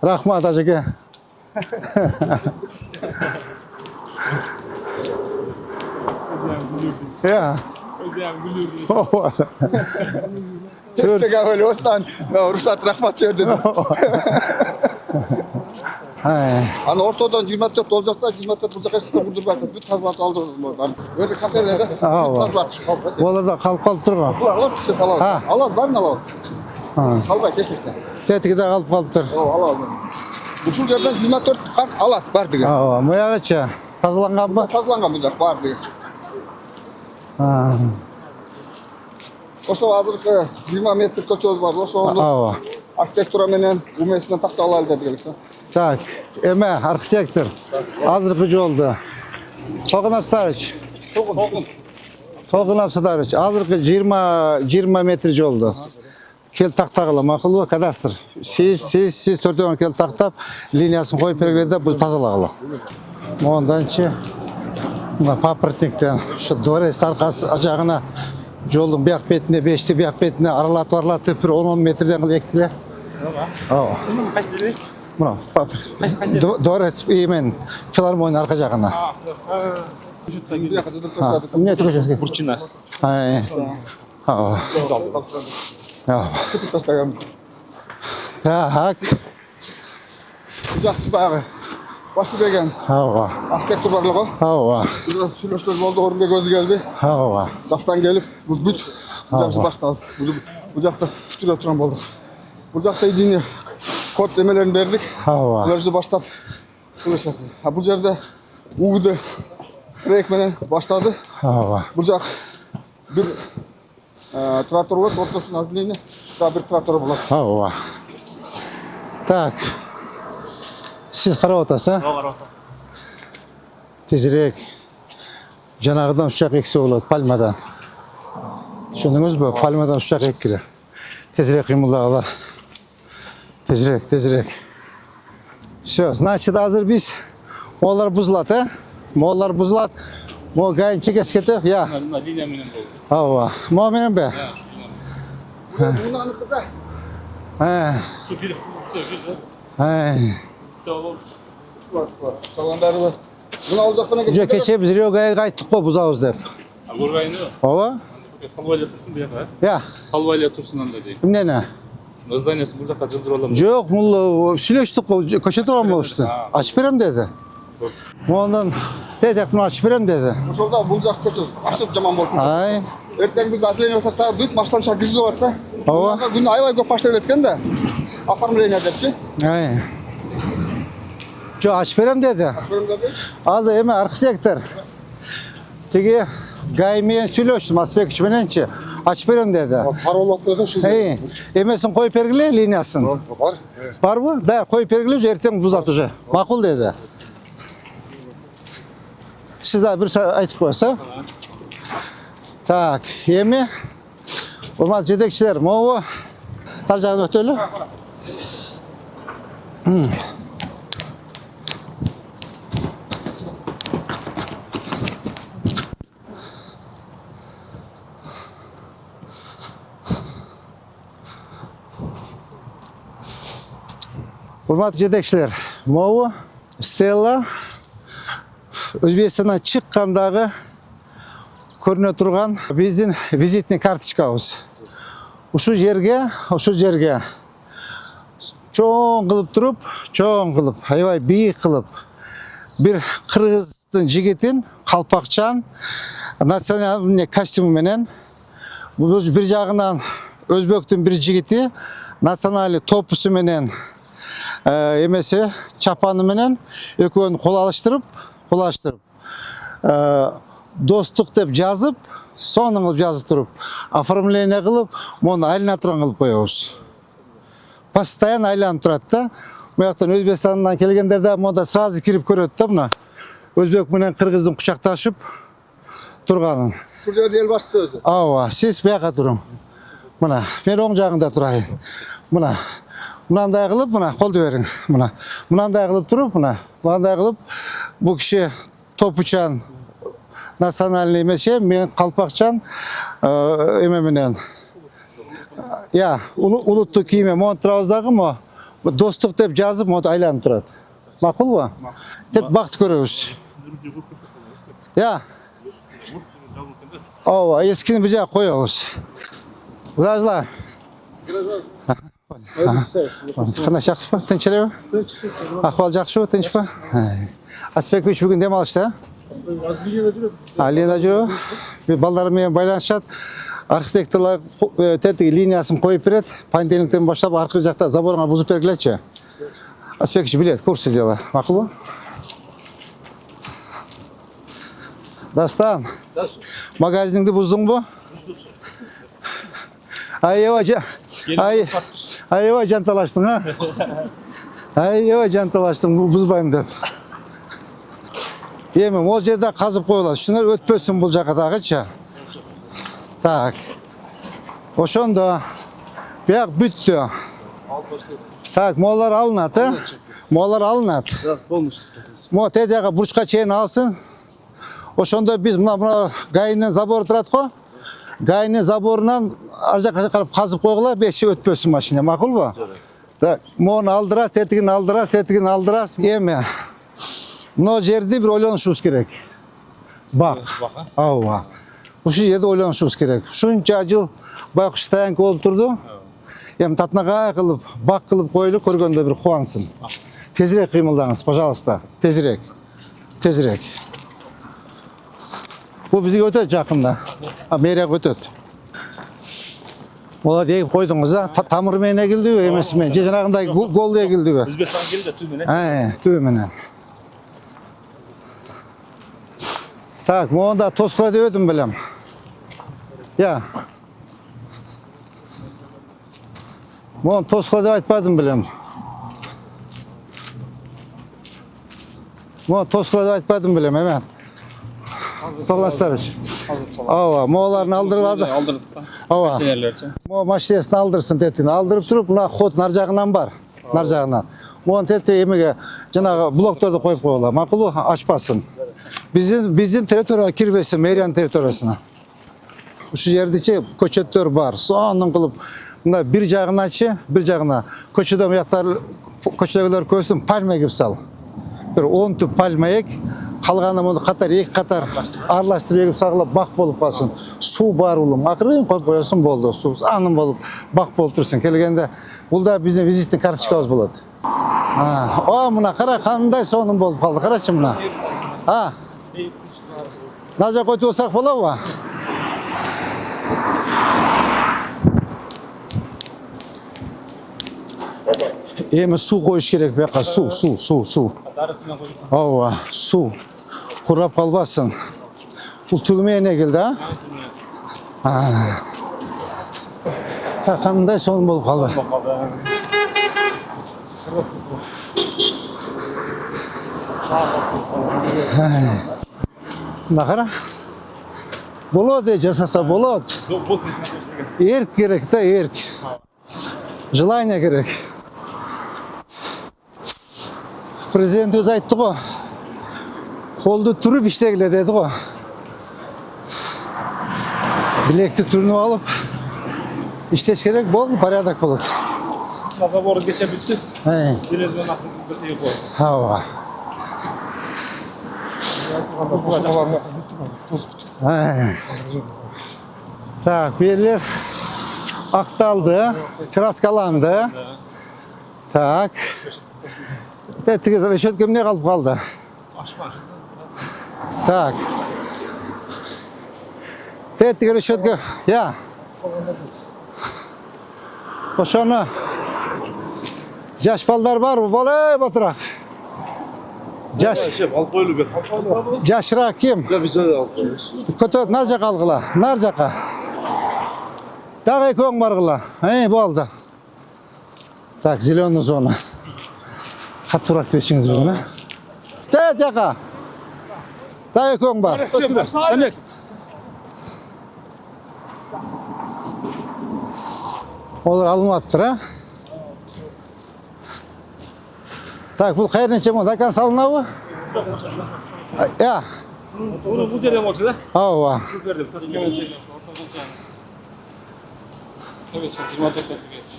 Рахмат, ажеке. Ya. Teptege öyle ostan ruhsat rahmat ver dedim. Ana ortadan 24 olacaklar, 24 bulacak eşitten kurdurmak. Bütün tazlat aldırdım. Böyle kafelerde bütün tazlat. Оларда қалып тұрған. Alıp bir şey falan. Ha. Alas var mı alas? Kalbay keşkeksen. Тетігі де қалып тұр. Alas. Ушул жерден 24 кат алат бар деген. Мұяғыча тазаланған ба? Тазаланган бұлар бар деген. Ошо азыркы 20 метр көчөбүз бар. Ошону архитектура менен умесинен такталалы дедик. Так, эме архитектор. Азыркы жолду. Толгун Абсатарович. Толгун Абсатарович, азыркы 20 метр жолду. Кел тактагыла макулбу кадастр. Сиз төртөөн кел тактап, линиясын коюп бергенде буз тазалагыла. Монданчы мына папоротниктен ушу дворец аркасы жагына жолдун бияк бетине, бешти бияк бетине аралатып бир 10 метрден кылып эккиле. Ооба. Кайсы Мына дворец имен филармония арка жагына. Эмне көчөсү? Бурчина. Ооба. Так. Жақсы бағы. Башы деген. Ооба. Архитектор барлығы. Ооба. Сүйлөштөр болды, Орынбек өзі келді. Ооба. Дастан келіп, бұл бүт. Бұл жақсы башталды. Бұл жақта күтіліп тұрған болдық. Бұл жақта едіне код емелерін бердік. Ооба. Бұл жерде баштап сүйлөшеді. Бұл жерде уғыды рейкменен баштады. Ооба. Бұл жақ бір тротуар болады, ортасын азлейіне. Бір тротуар болады. Ооба. Так. Сіз қарап отырсыз, а? Тезірек. Жанағыдан ұшақ ексе болады, пальмадан. Шөндіңіз бі? Пальмадан ұшақ еккілі. Тезірек қимылдағыла. Тезірек. Все, значит, азыр біз олар бұзылады, а? Олар бұзылады. Мо гайын чекес кетіп, я? Линия менен болды. Ооба. Мо менен бе? Мұнанықы да. Şu bir. Салондары бар. Мұны ал жақпана Жо кеше біз Риогайға қайттық қой бұзауыз деп. Горгайны. Ооба? Салвайля тұрсын бұяқа. Я. Салвайля тұрсынан да дейді. Кімнені? Зданиесі бұл жаққа жылдыр оламын. Жоқ, бұл сүйлештік қой, көше тұрған болышты. Ашып берем деді. Ондан дедек мұны ашып берем деді. Ошолда бұл жақ көші ашып жаман болсын. Ай. Ертең біз әсілен жасақ та бүт маштан шақ кіргізіп болады да. Ооба. Күні айбай көп паштап еткен да. Оформление депші. Ай. Жо ашып берем деді. Азы еме архитектор. Теге гаймен сүйлештім, Аспекіч мененші. Ашып берем деді. Парол отпеді шу Ей, емесін қойып бергіле линиясын. Бар. Бар бұ? Да, қойып бергіле уже ертең бұзат уже. Мақұл деді. Сіз да бір айтып қойса. Так, еме. Урмат жетекшілер, моу тар жағын өтелі. Урмат жетекшілер, моу Стелла Өзбекстаннан шыққандағы көріне тұрған біздің визитный карточкабыз. Ушу жерге чоң қылып тұрып, аябай биік қылып, бір қырғыздың жігітін, қалпақчан, национальный костюмы менен, бір жағынан өзбектің бір жігіті, национальный топысы менен, емесе чапаны менен, екеуін қол алыштырып, достық деп жазып, соның қылып жазып тұрып, оформление қылып, мұны айланатыран қылып қойауыз. Постоянно айланып тұрады да. Мұяқтан Өзбекстаннан келгендерде мұнда сразу кіріп көреді да мұна. Өзбек менен қырғыздың құшақташып тұрғанын. Şu жерде ел басты өзі. Ауа, сіз бұяқа тұрың. Mına, men oң жағында тұрайын. Mına, mınanday qılıp, mına, қолды берің. Mına, mınanday qılıp тұрып, mına, mınanday qılıp, bu kişi Topuçan, nasionalny emes, men Qalpaqçan, ememinen. Ya, uluttu kiyime, Montrauzdagı mı? Dostluk dep жазып, onu aylanıp turadi. Maqul bu? Tet baxt ko'ramiz. Ya. Ova, eskini bir joyga qo'yamiz. Zajlar. Qanday yaxshimi? Tinchlikmi? Ahvol yaxshimi? Tinchmi? Asbekbek bugun dem olishda. Aliyada жүрөбү. Балдар менен байланышат. Arxitektorlar tetik liniyasını koyup berет. Понедельниктен баштап аркы жакта заборга бузуп бергилечи. Аспекчи билет, курсы дела. Макул бу? Дастан. Магазиниңди буздуңбу? Айева жанталаштың, а? Айева жанталаштың, бузбайм деп. Эми, ол жерде казып коюлат. Шунар өтпөсүн бул жака дагычы. Так. Ошондо бияк бүттү. Так, молар алынат, а? Молар алынат. Мо тедяга бурчка чейин алсын. Ошондо биз мына гайынын забору турат го. Гайынын заборунан ар жака карап казып койгула, беши өтпөсүн машина, макулбу? Так, мону алдырас, тетигин алдырас, тетигин алдырас. Эми мына жерди бир ойлонушубуз керек. Бак. Ооба. Ушул жерде ойлонушубуз керек. Ушунча жыл байкуш таянка болуп турду. Эми татнага кылып, бак кылып койлу, көргөндө бир кубансын. Тезирээк кыймылдаңыз, пожалуйста. Тезирээк. Тезирээк. Bu bizge ötөт жакында. Мэрияга ötөт. Ола дейip койдуңуз, а? Тамыр менен эгилдиби, эмес менен? Же жанагындай гол эгилдиби? Өзбекстан келди түү менен. Түү менен. Так, монда тоскула деп өтүм билем. Я. Мон тоскула деп айтпадым билем. Мон тоскула деп айтпадым билем, эме. Toğlaşlarız. Ava, moğlarını aldırıldı. Aldırdık da. Ava. Veterinerlerçe. Mo maşinesini aldırsın tetini. Aldırıp durup buna xot narjağından var. Narjağından. Moğun teti emege janağı bloktorda koyup koyuyorlar. Makulu açmasın. Bizim teritoriya kirbesin, meriyan teritoriyasına. Şu yerdeki köçetler var. Sonun kılıp bunda bir jağına açı, bir jağına köçede meyaklar, köçedekiler koysun, palma gibi sal. Bir 10 tüp palma ek. Қалғаны мұны қатар, екі қатар араластырып егіп сағылап бақ болып қалсын. Су бар ұлым, ақырын қойып қоясын болды. Су анын болып, бақ болып тұрсын. Келгенде, бұл да біздің визиттің карточкамыз болады. О, мұна қара қандай соның болып қалды. Қарашы мұна. Мына жақ өтіп олсақ бола ма? Еми су қойыш керек бияққа. Су. Ова, су. Құрап қалбасын. Бұл түгімейіне келді, а? Қандай соның болып қалды. Нақара? Болады, жасаса болады. Ерк керек та, ерк. Желание керек. Президент өзі айтты ғой. Қолды түріп іштегіле деді ғой. Білекті түрініп алып, іштеш керек болды, порядок болады. Заборы geçe bitti. Dilezmen nasıl bir şey yok. Hava. Так, belirler aktaldı, kraskalandı. Tak. Tettiği reşetkem ne kalıp kaldı? Так. Tettiği reşetkem, ya. Oşana. Yaş ballar var mı? Balay batırak. Yaşırak kim? Kötü, narca kalgıla, narcaka. Dağı kön bargıla. Bu aldı. Так, зеленый зона. Қатырақ берсеңіз бүгін, а? Яқа. Дай көң бар. Олар алынмапtır ha. Так, бұл қайыр неше мо? Дакан салынабы? Я. Bu жерден болчу да? Ооба.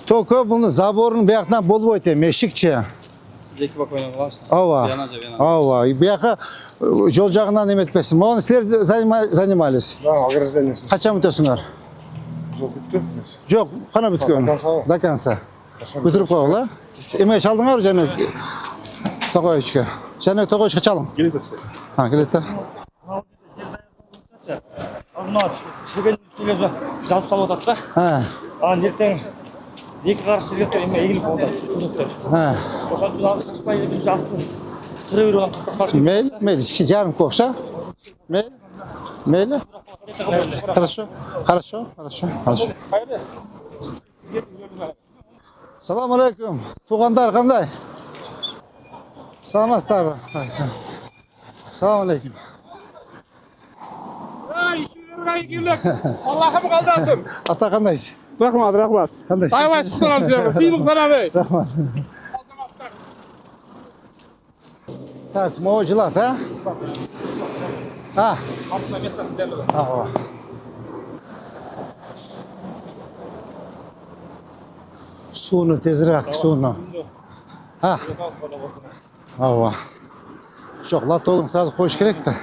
Только бұны заборын бияқтан болбойт эми, мешикче. Екі бак ойнап аласың. Ооба. Ооба. Бияққа жол жағынан еметпесін. Оны сілер занимались. Да, ограждениесі. Қачан бүтесіңер? Жол бітпеппіз. Жоқ, қана бүткөн. До конца. Бүтіріп қойғыла. Еме шалдыңар және Тоғойчқа. Және Тоғойчқа чалың. Келеді. Келеді. Мына шебен үстеле жазып салып атат да. Ертең екі қарыс жерге эме егіліп болды. Ошол жазып кышпай жастын кыра берип алып калсак. Мейлі, жарым ковша. Мейлі. Хорошо. Салам алейкум. Туғандар қандай? Саламатсыздар. Салам алейкум. Аллахым қалдасын. Ата қандайсыз? Рахмат. Қандайсыз? Айбай сұқсалам сіздерге. Сыйлық санамай. Рахмат. Так, мова жылат, а? Артына местасын дәлі. Ага. Суны тезірек, суны. Ава. Жоқ, лотогын сразу қойыш керек та.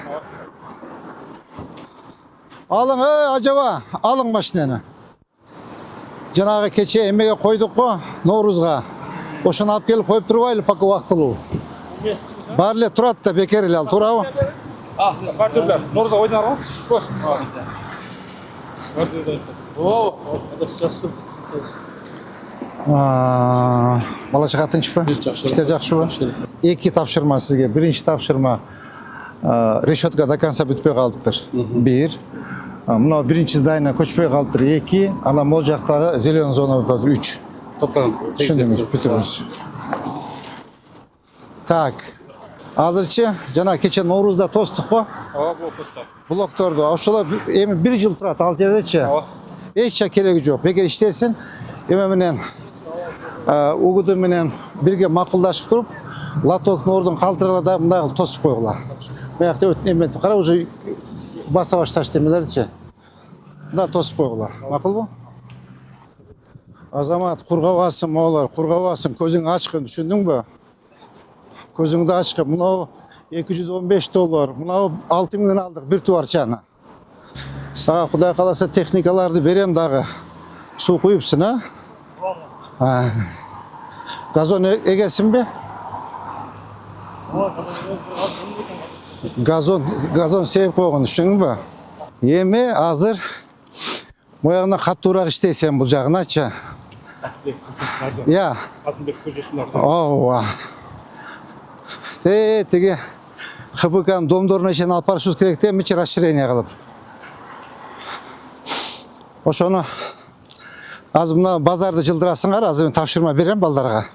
Алың, ажаба, алың машинені. Жаңағы кече емеге қойдық қо, Наурызға. Ошаны алып келіп қойып тұрбайлы, пока уақытылу. Барлы тұрады да бекер елі ал, тұрауы. Бардырлар, Наурызға ойнар ғой? Көш. Бала шаға тынш па? Іштер жақшы ба? Екі тапшырма сізге. Бірінші тапшырма решетка до конца бүтпей қалыптыр. Бір. Мынау бірінші здайына көшпей қалыптыр. Екі. Ана мол жақтағы зелен зона бұлады. Үш. Түсіндіңіз, бүтіріңіз. Так. Азырчы, жана кече Наурызда тостық па? Блокторды. Ошолар эми 1 жыл турат ал жердечи. Эч кереги жок. Бекер иштесин, эме менен угуду менен бирге макулдашып туруп, лоток Наурыздын калтырыгына мындай тосуп койгула. Буякта өтүн эме кара уже баса башташ демелерчи. Мында тосуп койгула. Макулбу? Азамат, кургабасын, моолар, кургабасын, көзүң ачкын, түшүндүңбү? Көзіңді ашқы, мұнау $215, мұнау 6.000 алдық, бір туарчаны. Саға құдай қаласа техникаларды берем дағы. Су құйыпсың, а? Газон егесін бе? Газон сеп қоғын, үшінің ба? Еме, азыр, мұяғына қаттурақ іштейсен бұл жағын атша. Я. Оуа. Теге ХБК'нын домдорына шен алып барышыбыз керек те, мичи расширение кылып. Ошону азыр мына базарды жылдырасыңар, азыр тапшырма берем балдарга.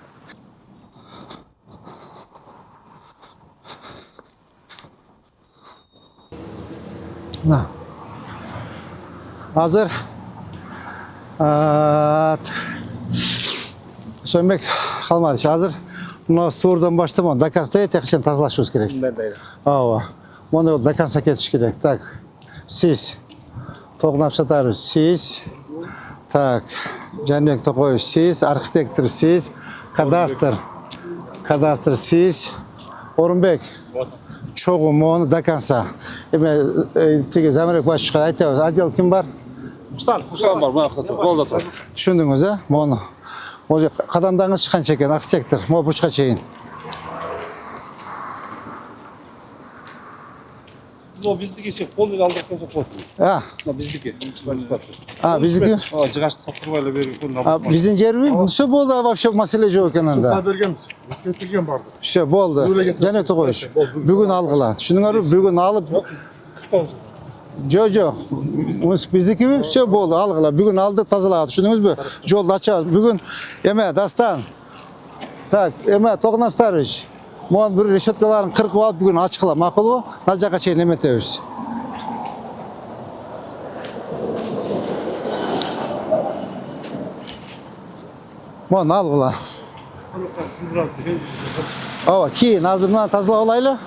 Азыр Сөнбек калмады. Азыр мына суурдан баштап, до конца техничен тазалашыбыз керек. Ооба. Мону до конца кетиш керек. Так. Сиз. Тогнап Сатарович, сиз. Так. Жанбек Токоевич, сиз. Архитектор, сиз. Кадастр. Кадастр, сиз. Орунбек. Чогуу мону до конца. Эме тиги Замирбек башчыга айтабыз. Отдел ким бар? Хустан бар, мына жакта болду тур. Түшүндүңүз, а? Мону. Ол қадамдаңыз қанша екен, архитектор, мо бұрышқа чейін. Бұл біздікі ше, қолды алдық көсіп қойды. Біздікі. Біздікі? Жығашты саттырмайлы беріп. Біздің жер ме? Все болды, вообще мәселе жоқ екен анда. Сұрқа бергенбіз, ескертілген барды. Все, болды. Және Тоғойш. Бүгін алғыла. Түшінің бүгін алып. Жоқ, біздікі бе? Все болды, алғыла. Бүгін алды тазалаға. Түшініңіз бе? Жолды ача. Бүгін, еме, Дастан. Так, еме, Тоғнап Старович. Мұған бір решеткаларын қырқып алып бүгін ачқыла. Мақұл ба? Нар жаққа шейін еметеуіз. Bunu algıla. Ava keyin azından tazalab olaylı.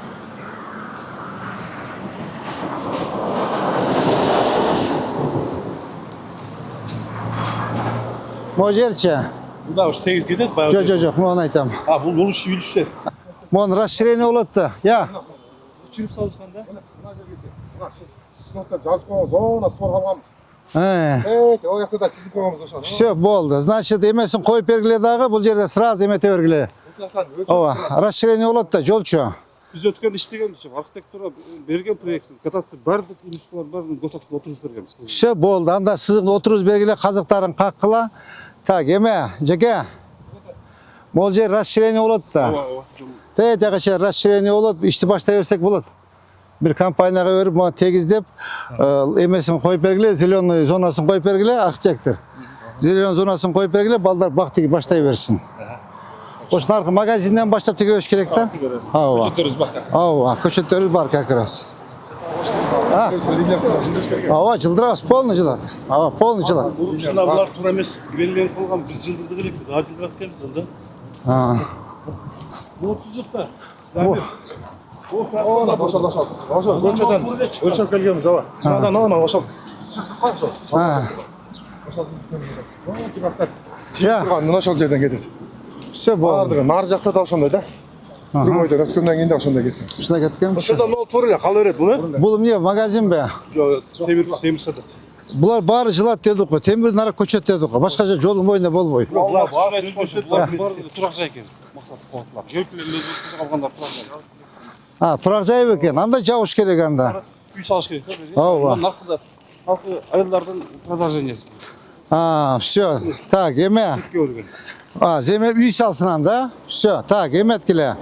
Mojerçi. Bu da işte tegiz ketedi bayağı. Жоқ, мен оны айтамын. Ha bu yol işi yürüyüşler. Мұның расширение болады. Я. Жүріп салышқанда. Сностай жазып қойған зона створ қалғанбыз. О жақта да чизіп қойғанбыз ошаны. Все, болды. Значит, емесін қойып бергіле дағы, бұл жерде сразу емете бергіле. Ова, расширение болады да, жолчу. Biz ötken işlegenmiz. Arxitektura bergen proyektsin. Katastr bardық институттар барын госаксыз отырғыз бергенбіз. Все, болды. Анда сіздің отырыз бергіле қазықтарын қаққыла. Так, еме, жеке. Бұл жер расширение болады да. Тәйте расширение болады, ішті баштай берсек болады. Bir kampanyaga verip, bana tegizlep, emesini koyup bergile, zelenon zonasını koyup bergile, arxitektör. Zelenon zonasını koyup bergile, balдар baktiki başlay versin. Oşun arka magazinden başlap tege öş gerek da? Ava. Ava, köçötörüz var kakıras. Ava, жылдырабыз, полный жылат. Ава, полный жылат. Şunda bunlar tur emes, güvenliğini koygan bir жылдырды келip, daha жылдырат gelmiz onda. Bu 30 yılda. Ошо көчөдөн өлчөп келгенбиз аба. Мындан ошо. Ya, Мына ошол жерден кетет. все болды. Бардыгы нары жакта да ошондой да. Бир бойдон өткөндөн кийин да ошондой кетет. Şuna ketken. Ошондон ол тура эле кала берет буну. Бұл эмне, магазин бе? Temir sırdı. Бұлар бары жылат дедік қой, темір нара көчет дедік қой. Başka жолдың бойында болбой. Bunlar turak жай екен. Мақсат қуатлар. Жөкілерін өзі қалғандар турақ жай. Тұрақ жайып екен, анда жауыш керек анда. Үй салыш керек. Ова. Нарқыда халқы айылдардың продолжение. Все, так, еме. Zeме үй салсын анда. Все, так, еметкіле.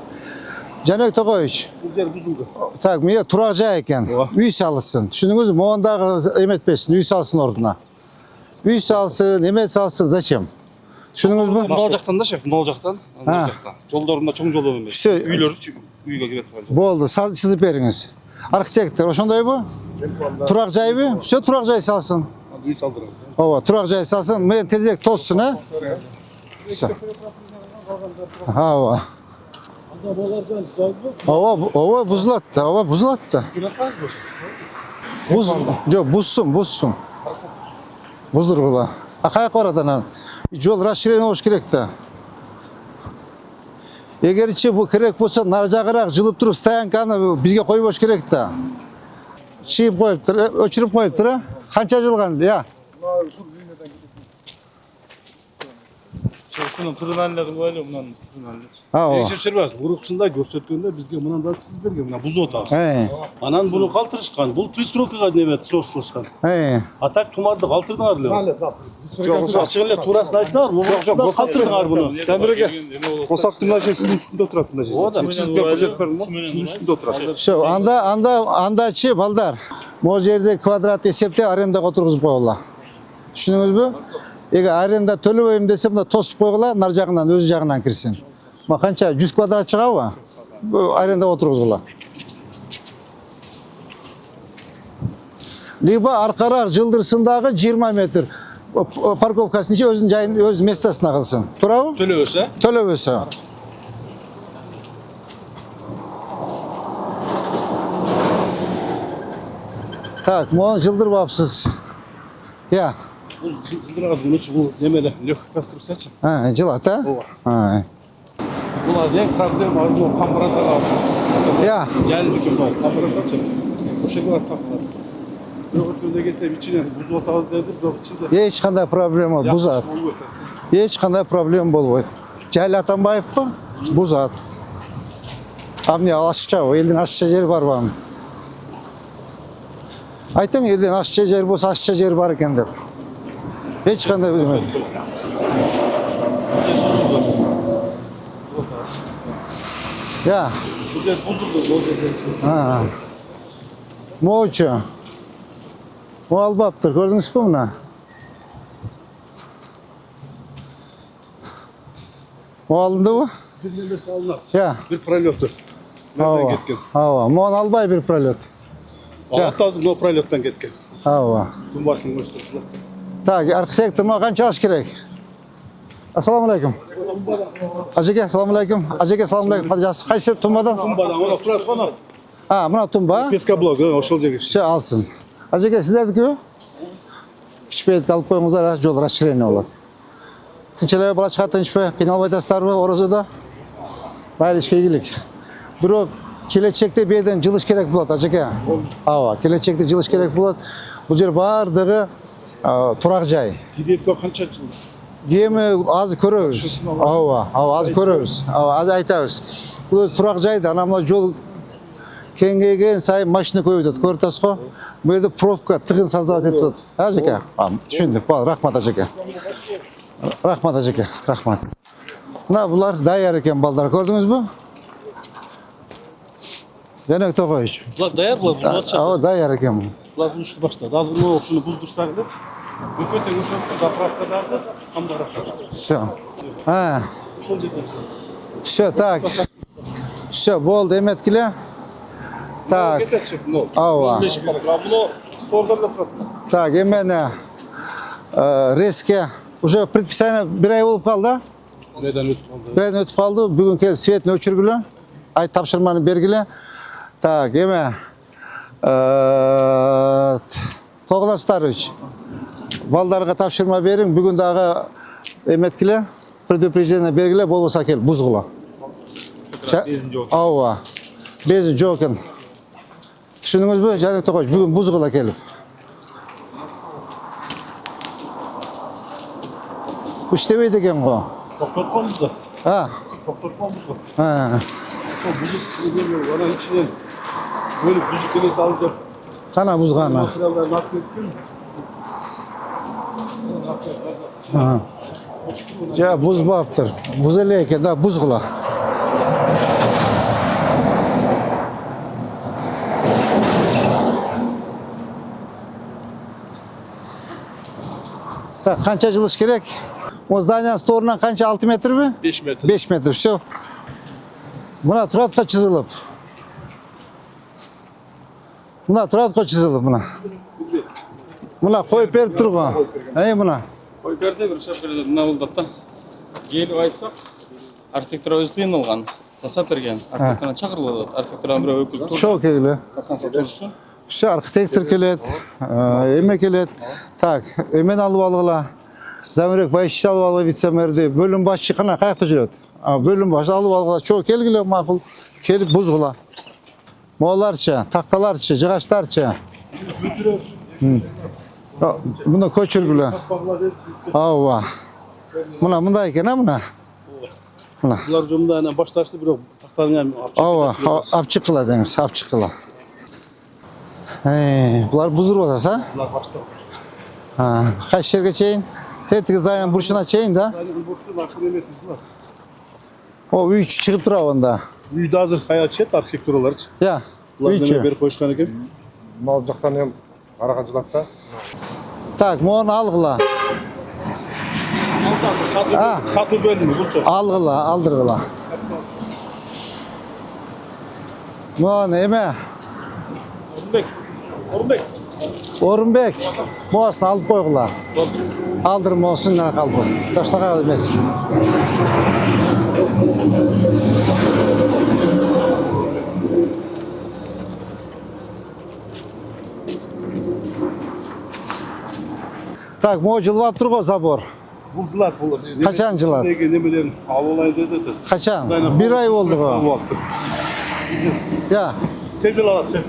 Жанек Тоғойыч. Бұл жер бұзылды. Так, міне тұрақ жай екен. Үй салсын. Düşündünüz mü? Onдағы emetпесін, үй салсын ордына. Үй салсын, емет салсын, зачем? Düşündünüz mü? Мынау жақтан да шеф, мынау жақтан. Жолдарында чоң жол емес. Все. Үйлер үйге кіреді. Болды, сызып беріңіз. Архитектор, ошондой бу? Тұрақ жай бу? Все, тұрақ жай салсын. Үй салдырады. Ова, тұрақ жай салсын. Мен тезірек тоссын, а? Все. Ова. Ова buzlat da, ova buzlat da. Жоқ, buzsun. Buzdurgula. Қай қорадан? Жол расширение болуш керек та. Егерче бұл керек болса, нар жағырақ жылып тұрып стоянканы бізге қойып керек та. Чиіп қойып тұр, өчіріп қойып тұр. Қанша жылған? Я. Şunun tırnağıyla böyle bundan tırnağıyla. Ешершербез, уруксунда көрсөткөндө бизге мындан да чизип берген, мына бузуп атабыз. Анан буну калтырышкан, бул пристройкага неме сос кылышкан. А так тумарды калтырдыңар эле. Жок, ачык эле туурасын айтсаңар, бул калтырдыңар буну. Сен биреге косактын мына жердин үстүндө турат мына жер. Оода, чизип көрсөтүп бердим, шунун үстүндө турат. Все, анда чи балдар. Могу жерде квадрат эсептеп арендага отургузуп койгула. Түшүнүңүз бу? Егер аренда төлөбөйм десе, мына тосуп койгула, нар жагынан өз жагынан кирсин. Мына канча 100 квадрат чыгабы? Аренда отургузгула. Либо аркараак жылдырсындагы 20 метр парковкасын ичи өзүнүн жайын, өз местосуна кылсын. Туурабы? Төлөбөсө? Төлөбөсө. Так, мону жылдырбапсыз. Я. Бул жылдырган мунчу бул немеле легкий конструкциячы. Жылат, а? Ооба. Бул эң проблема бул камбаратага. Я. Жалбыкым бар, камбаратачы. Ошого барып тапкылар. Өткөндө келсем ичинен бузуп атабыз деди, бирок ичинде Эч кандай проблема бузат. Эч кандай проблема болбойт. Жайыл Атамбаевпы? Бузат. Амне ашыкча, элдин ашыкча жери бар баны. Айтың, элдин ашыкча жери болсо ашыкча жери бар экен деп. Эч кандай билбейм. Я. бул жер бузулду, бул жерде. Моучу. О албаптыр, көрдүңүзбү мына? О алындыбы? Бир нерсе алынат. Я. Бир пролетту. Nereden ketken? Ава, мону албай бир пролет. Алатазы но пролеттан кеткен. Ава. Тумбашын көстөрүп. Так, архитектор мага канча аш керек? Assalamualaikum. Ajaka, assalamualaikum. Ajaka, assalamualaikum. Hadi jасы. Qaysi tumbadan? Tumbadan ona kurat kona. Ha, mına tumba. Пескоблок, ошол жерге. Şey alsın. Ajaka sizlerdi ki Kişpeyet kalıp koyumuzlar yol raşçılığına olur. Tinçelere bala çıkarttın hiçbir kıyналбайтасыздар mı orası Bayır işe ilgilik. Biro келечекте bir yerden жылыш керек болады, Ajaka. Ава, келечекте жылыш керек болады. Бұл жер бардығы тұрақ жай. Директор қанша жыл? Emi az көрөбүз. Ава, az көрөбүz. Az айтабыз. Бұл өзі тұрақ жайды. Ана мына жол кеңейген сайын машина көбөйтөт. Көрүп атасыз го? Бұл жерде пробка тыгын создавать етіп жатат. Ажеке, түшүндүк. Рахмат Ажеке. Рахмат Ажеке, рахмат. Мына булар даяр экен балдар, көрдүңүз бу? Жанек Токоевич. Бұлар даяр бұлар, Ава даяр экен бу. Бұлар бұл ішті баштады. Азыр мына оқшыны бұздырсақ деп. Өкөтен ошоқты заправкадарды қамдар атады. Все. Ошол жерден шығады. Все, так. Все, болды, эметкиле. Так. Ава. Бұны сордарлап тұрады. Так, эмene резке уже предписание bir ay болып қалды. Неден өтіп қалды. Bir aydan өтіп қалды. Бүгін келіп светін өчіргілі. Ай тапшырманы бергілі. Так, эме Тоғынап Старович. Балдарға тапшырма берің. Бүгін дағы эметкіле предупреждение бергілі. Болбаса кел, бұзғыла. Безін жоқ. Ава. Безін жоқын. Түсініңіз бі? Жанек Тоқош, бүгін бұзғыла келіп. Күштебейді екен ғой. Тоқтатқанбызды. Тоқтатқанбызды. Бұзып, ана ішінен бөліп бұзып келет алып деп. Қана бұзғаны. Материалдарын алып кеткен. Жа бұзбаптыр. Бұзылы екен, да, бұзғыла. Так, қанша жылыш керек? O zdanyanın stoğundan kaç? 6 metre mi? 5 metre. 5 metre, все. Buna turatqa çizilip. Buna turatqa çizilip buna. Buna koyup berip turgan. Buna. Koyup berdi, bir şap berdi. Mına buldattan. Gelip айтсақ, архитектор өзі қиналған. Жасап берген. Архитектордан шақырылады. Архитектордан бір өкіл тур. Çok iyi. Тұрсын. Şu arxitektor kelet, eme kelet. Tak, emen alıp alıgıla. Zamirek Bayışçı alıp alıgı vitsemerdi. Bölüm başçı kana kayakta жүрөт. Bölüm başı alıp alıgıla. Çok kelgile makul. Kelip buzgula. Moğollarça, taktalarça, jıgaçlarça. Bunda köçürgüle. Ava. Bunda eken ha buna. Bunlar jomda başlaştı bir taxtanın Ava, apçıqıla deniz, apçıqıla. Bular buzdurup atasa? Bunlar başta. Kaç yerge çeyin? Tetigiz dayan burşuna çeyin da. Burçlu akşam emesiz bunlar. O üç çıkıp dura onda. Үйді азыр қая чет архитектуралар. Ya, Бұлар üçü. бері қойышқан екен. Мал жақтан ем қарағаншылықта. Tak, muğunu algıla. Сату бөлімі бұл. Algıla, aldırgıla. Muğunu eme. Orunbek. Orunbek. Muğasını alıp koygıla. Aldırım olsun nere kaldı. Taşla kaldı emez. Tak, muğu жылып тұр ғой забор. Бұл жылат бұл. Қашан жылат? Немелерін алып алайын деді. Kaçan? Bir ay oldu ғой. Ya, Тез аласың.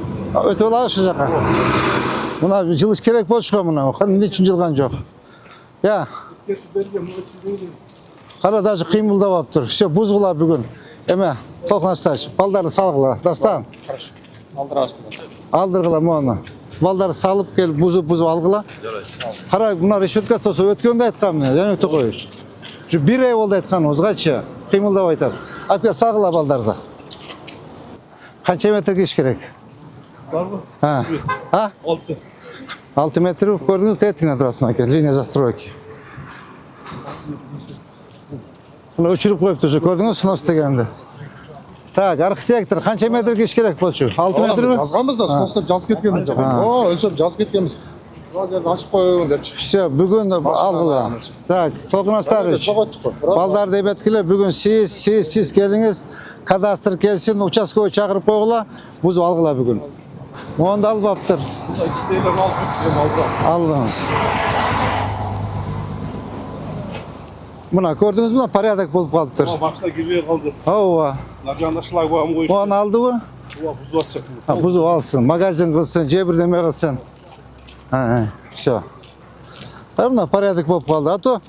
öte ola şu жаққа. Buna жылыш керек болды шыға мұна. Ne için жылған жоқ. Ya, қара даже қимылдап алып тұр. Все, бұзғыла бүгін. Еме, толқынастар, балдарды салғыла. Дастан. Алдырғыла мұны. Балдарды салып келіп, бұзып алғыла. Қара, бұна решетка тосы өткенде айтқан міне, Жанек Тоқоевич. Bir ay oldu айтқан, озғачы. Қимылдап айтады. Апка сағыла балдарды. Қанша метр кеш керек? Var mı? Ha? 6. 6 metre gördünüz tetkine durasına linya застройки. Bunu uçurup koyup duracak gördünüz snos degende. Tak, arxitektor qancha metr kеш керек болчу? 6 metr mi? Жазғанбыз да, соныстап жазып кеткенбіз де. Өлшеп жазып кеткенбіз. Radyoda açıp koyun depçi. Все, bugün algıla. Tak, Tokunovtarovich. Balдар deyip etkiler. Bugün siz geliniz. Kadastr gelsin, участковый çağırıp koyula. Buzu algıla bugün. Onu da alıp aptır. Aldınız. Buna gördünüz mü? Порядок bulup kalıptır. Başta girmeye kaldı. Ova. Narcanda şılay koyamı koymuş. Onu aldı mı? Buzu atacak. Ha, buzu alsın, magazin kılsın, cebirdeme kılsın. Ha, все. Buna порядок bulup kaldı. Ato,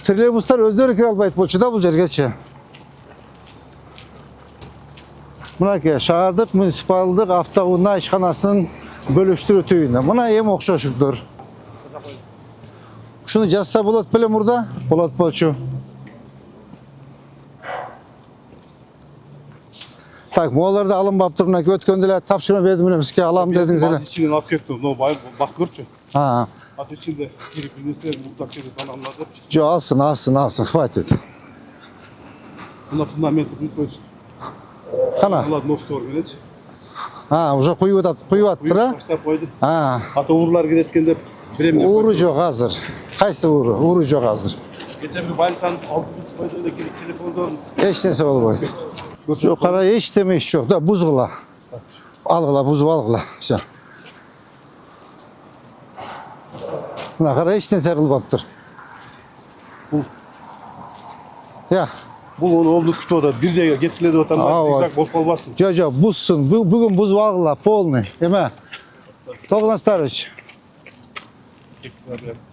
trolleybuslar özleri kiralbayıp bolçuda bulcar geçe. Buna ki, şahadық munisipalдық автоунаа ишканасынын bölüştürүү tүйүнө. Buna em окшошуптур. Şunu жазса болот беле мурда? Болот болчу. Так, moğollarda alınbaptır. Buna ötköndeler tapşırma verdim bizge alam dediniz ele. İçinden at kettim. No bak görçü. Ha. At içinde girip bilmesine mutlak şeyde tanımladı. Jo alsın, хватит. Buna fundamenti koysun. Kana. Bunlar nostor gelinç. Ha, уже куюваттыр, а? Başta koydu. Ha. Hatta uğurlar gidetkende biremine koydu. Uğru жоқ азыр. Кайсы уğru? Uğru жоқ азыр. Geçen bir bayılsan 600 koyduğunda girip telefondan Eç nesi болбойт. Жоқ, қара ештеме еш жоқ. Да, бузғыла. Алғыла, бузып алғыла. Все. Мына қара еш нәрсе қылбаптыр. Ya. bu onu oldu kütü oda. Bir de getkiledi otanlar. Zikzak boş olmasın. Jo, buzsun. Bugün buzub alғыla, полный. Эме. Толкуновtarovich.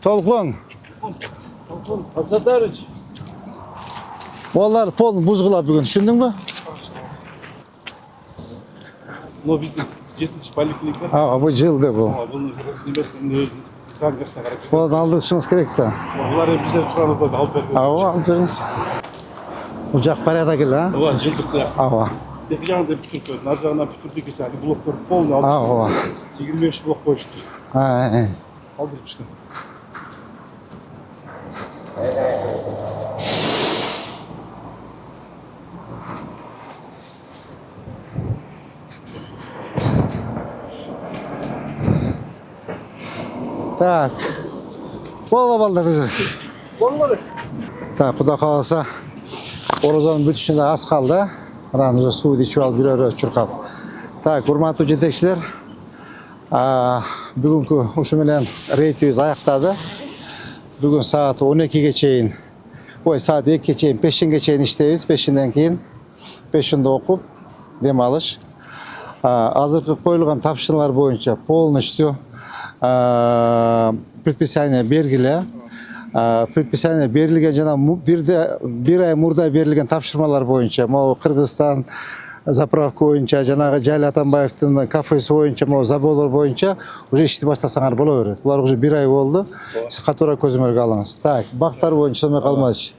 Толкун. Hamsatarovich. Олар полный buzғыla bugün. Düşündün mü? No bizim 7. poliklinikler. Ha, bu жылды бұл. Bunun nimesinin özü. Trankasına karak. Одан алдырышыңыз керек та. Bunlar hep bizden turan oda alıp verdi. Ава, алып беріңіз. Бұл жақ порядок эле, а? Ulan cıldıklı. Ава. İki yanında bir Türk koydu. Narcağından bir Türk geçerli. Blokları polnu aldı. Ава. 25 blok koyuştu. Ha, Aldırmıştım. Так. Болла балдар. Так, Құда қаласа. Оразаның бүтішінде аз қалды. Ран уже суды içip алып bir çurkap. Так, урматтуу жетекчилер. Бүгүнкү ушу менен рейдибиз аяктады. Бүгүн саат 12-ге чейин. Саат 2-ге чейин, 5-ге чейин иштейбиз. 5-ден кийин 5-inde окуп дем алыш. Азыркы коюлган тапшырмалар боюнча полностью предписание бергиле. Предписание берилген жана bir ай мурда берилген тапшырмалар боюнча могу Кыргызстан заправка боюнча жанагы Жайыл Атамбаевдин кафеси боюнча могу заборлор боюнча уже ишти баштасаңар боло берет. Булар уже bir ай болду. Сиз катуура көзөмөлгө алыңыз. Так, бактар боюнча Сомой Калматович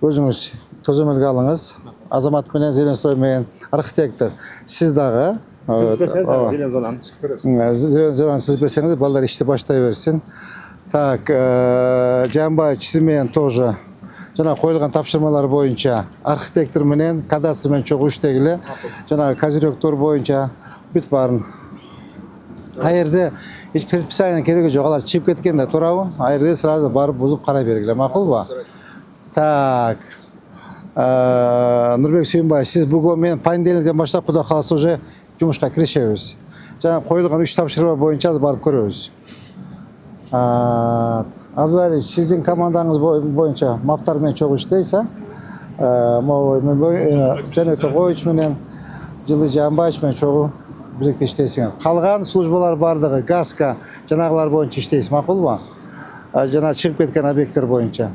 өзүңүз көзөмөлгө алыңыз. Азамат менен Зеленстрой менен архитектор. Сиз дагы Зелен зонаны сиз берсеңиз балдар ишти баштай берсин. Так, Жамбаевич сиз менен тоже жана коюлган тапшырмалар боюнча архитектор менен кадастр менен чогуу иштегиле. Жана козыректор боюнча бүт баарын. Айерде эч предписание кереги жок, алар чип кеткен да туурабы? Айерде сразу барып бузуп карай бергиле, макулбу? Так. Нурбек Сүйүнбаев, сиз бүгүн мен понедельниктен баштап Кудай кааласа уже жумушка киришебиз. Жана коюлган 3 тапшырма боюнча барып көрөбүз. Абдулла, сиздин командаңыз боюнча маптар менен чогуу иштейсиз, Жана Тогоевич менен Жылы Жамбаевич менен чогуу бирикте иштейсиңер. Калган службалар бардыгы ГАСКа жанагылар боюнча иштейсиз, макулбу? Жана чыгып кеткен объекттер боюнча.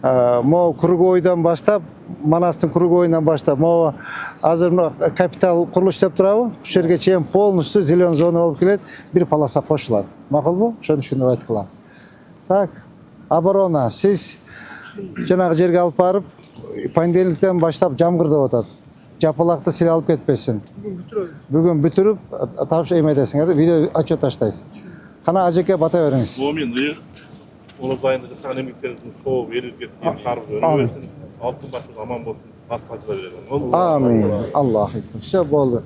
Могу круговойдон баштап, Манастын круговойунан баштап, могу азыр капитал курулуш деп турабы? Ушул жерге чейин полностью зелен зона болуп келет, бир полоса кошулат. Макулбу? Ошону түшүнүп айткыла. Так, оборона, сиз жанагы жерге алып барып, понедельниктен баштап жамгыр деп атат. Жапалакты сил алып кетпесин. Бүгүн бүтүрүп, тапшырып эметесиңер, видео отчет таштайсыз. Кана ажеке бата бериңиз. Момин ыйык. Оноз айында жасаган эмгектериңиздин соо берилген чыгарып берсин. Алтын башыңыз аман болсун. Тас тажыла берем. Амин. Аллах. Все болду.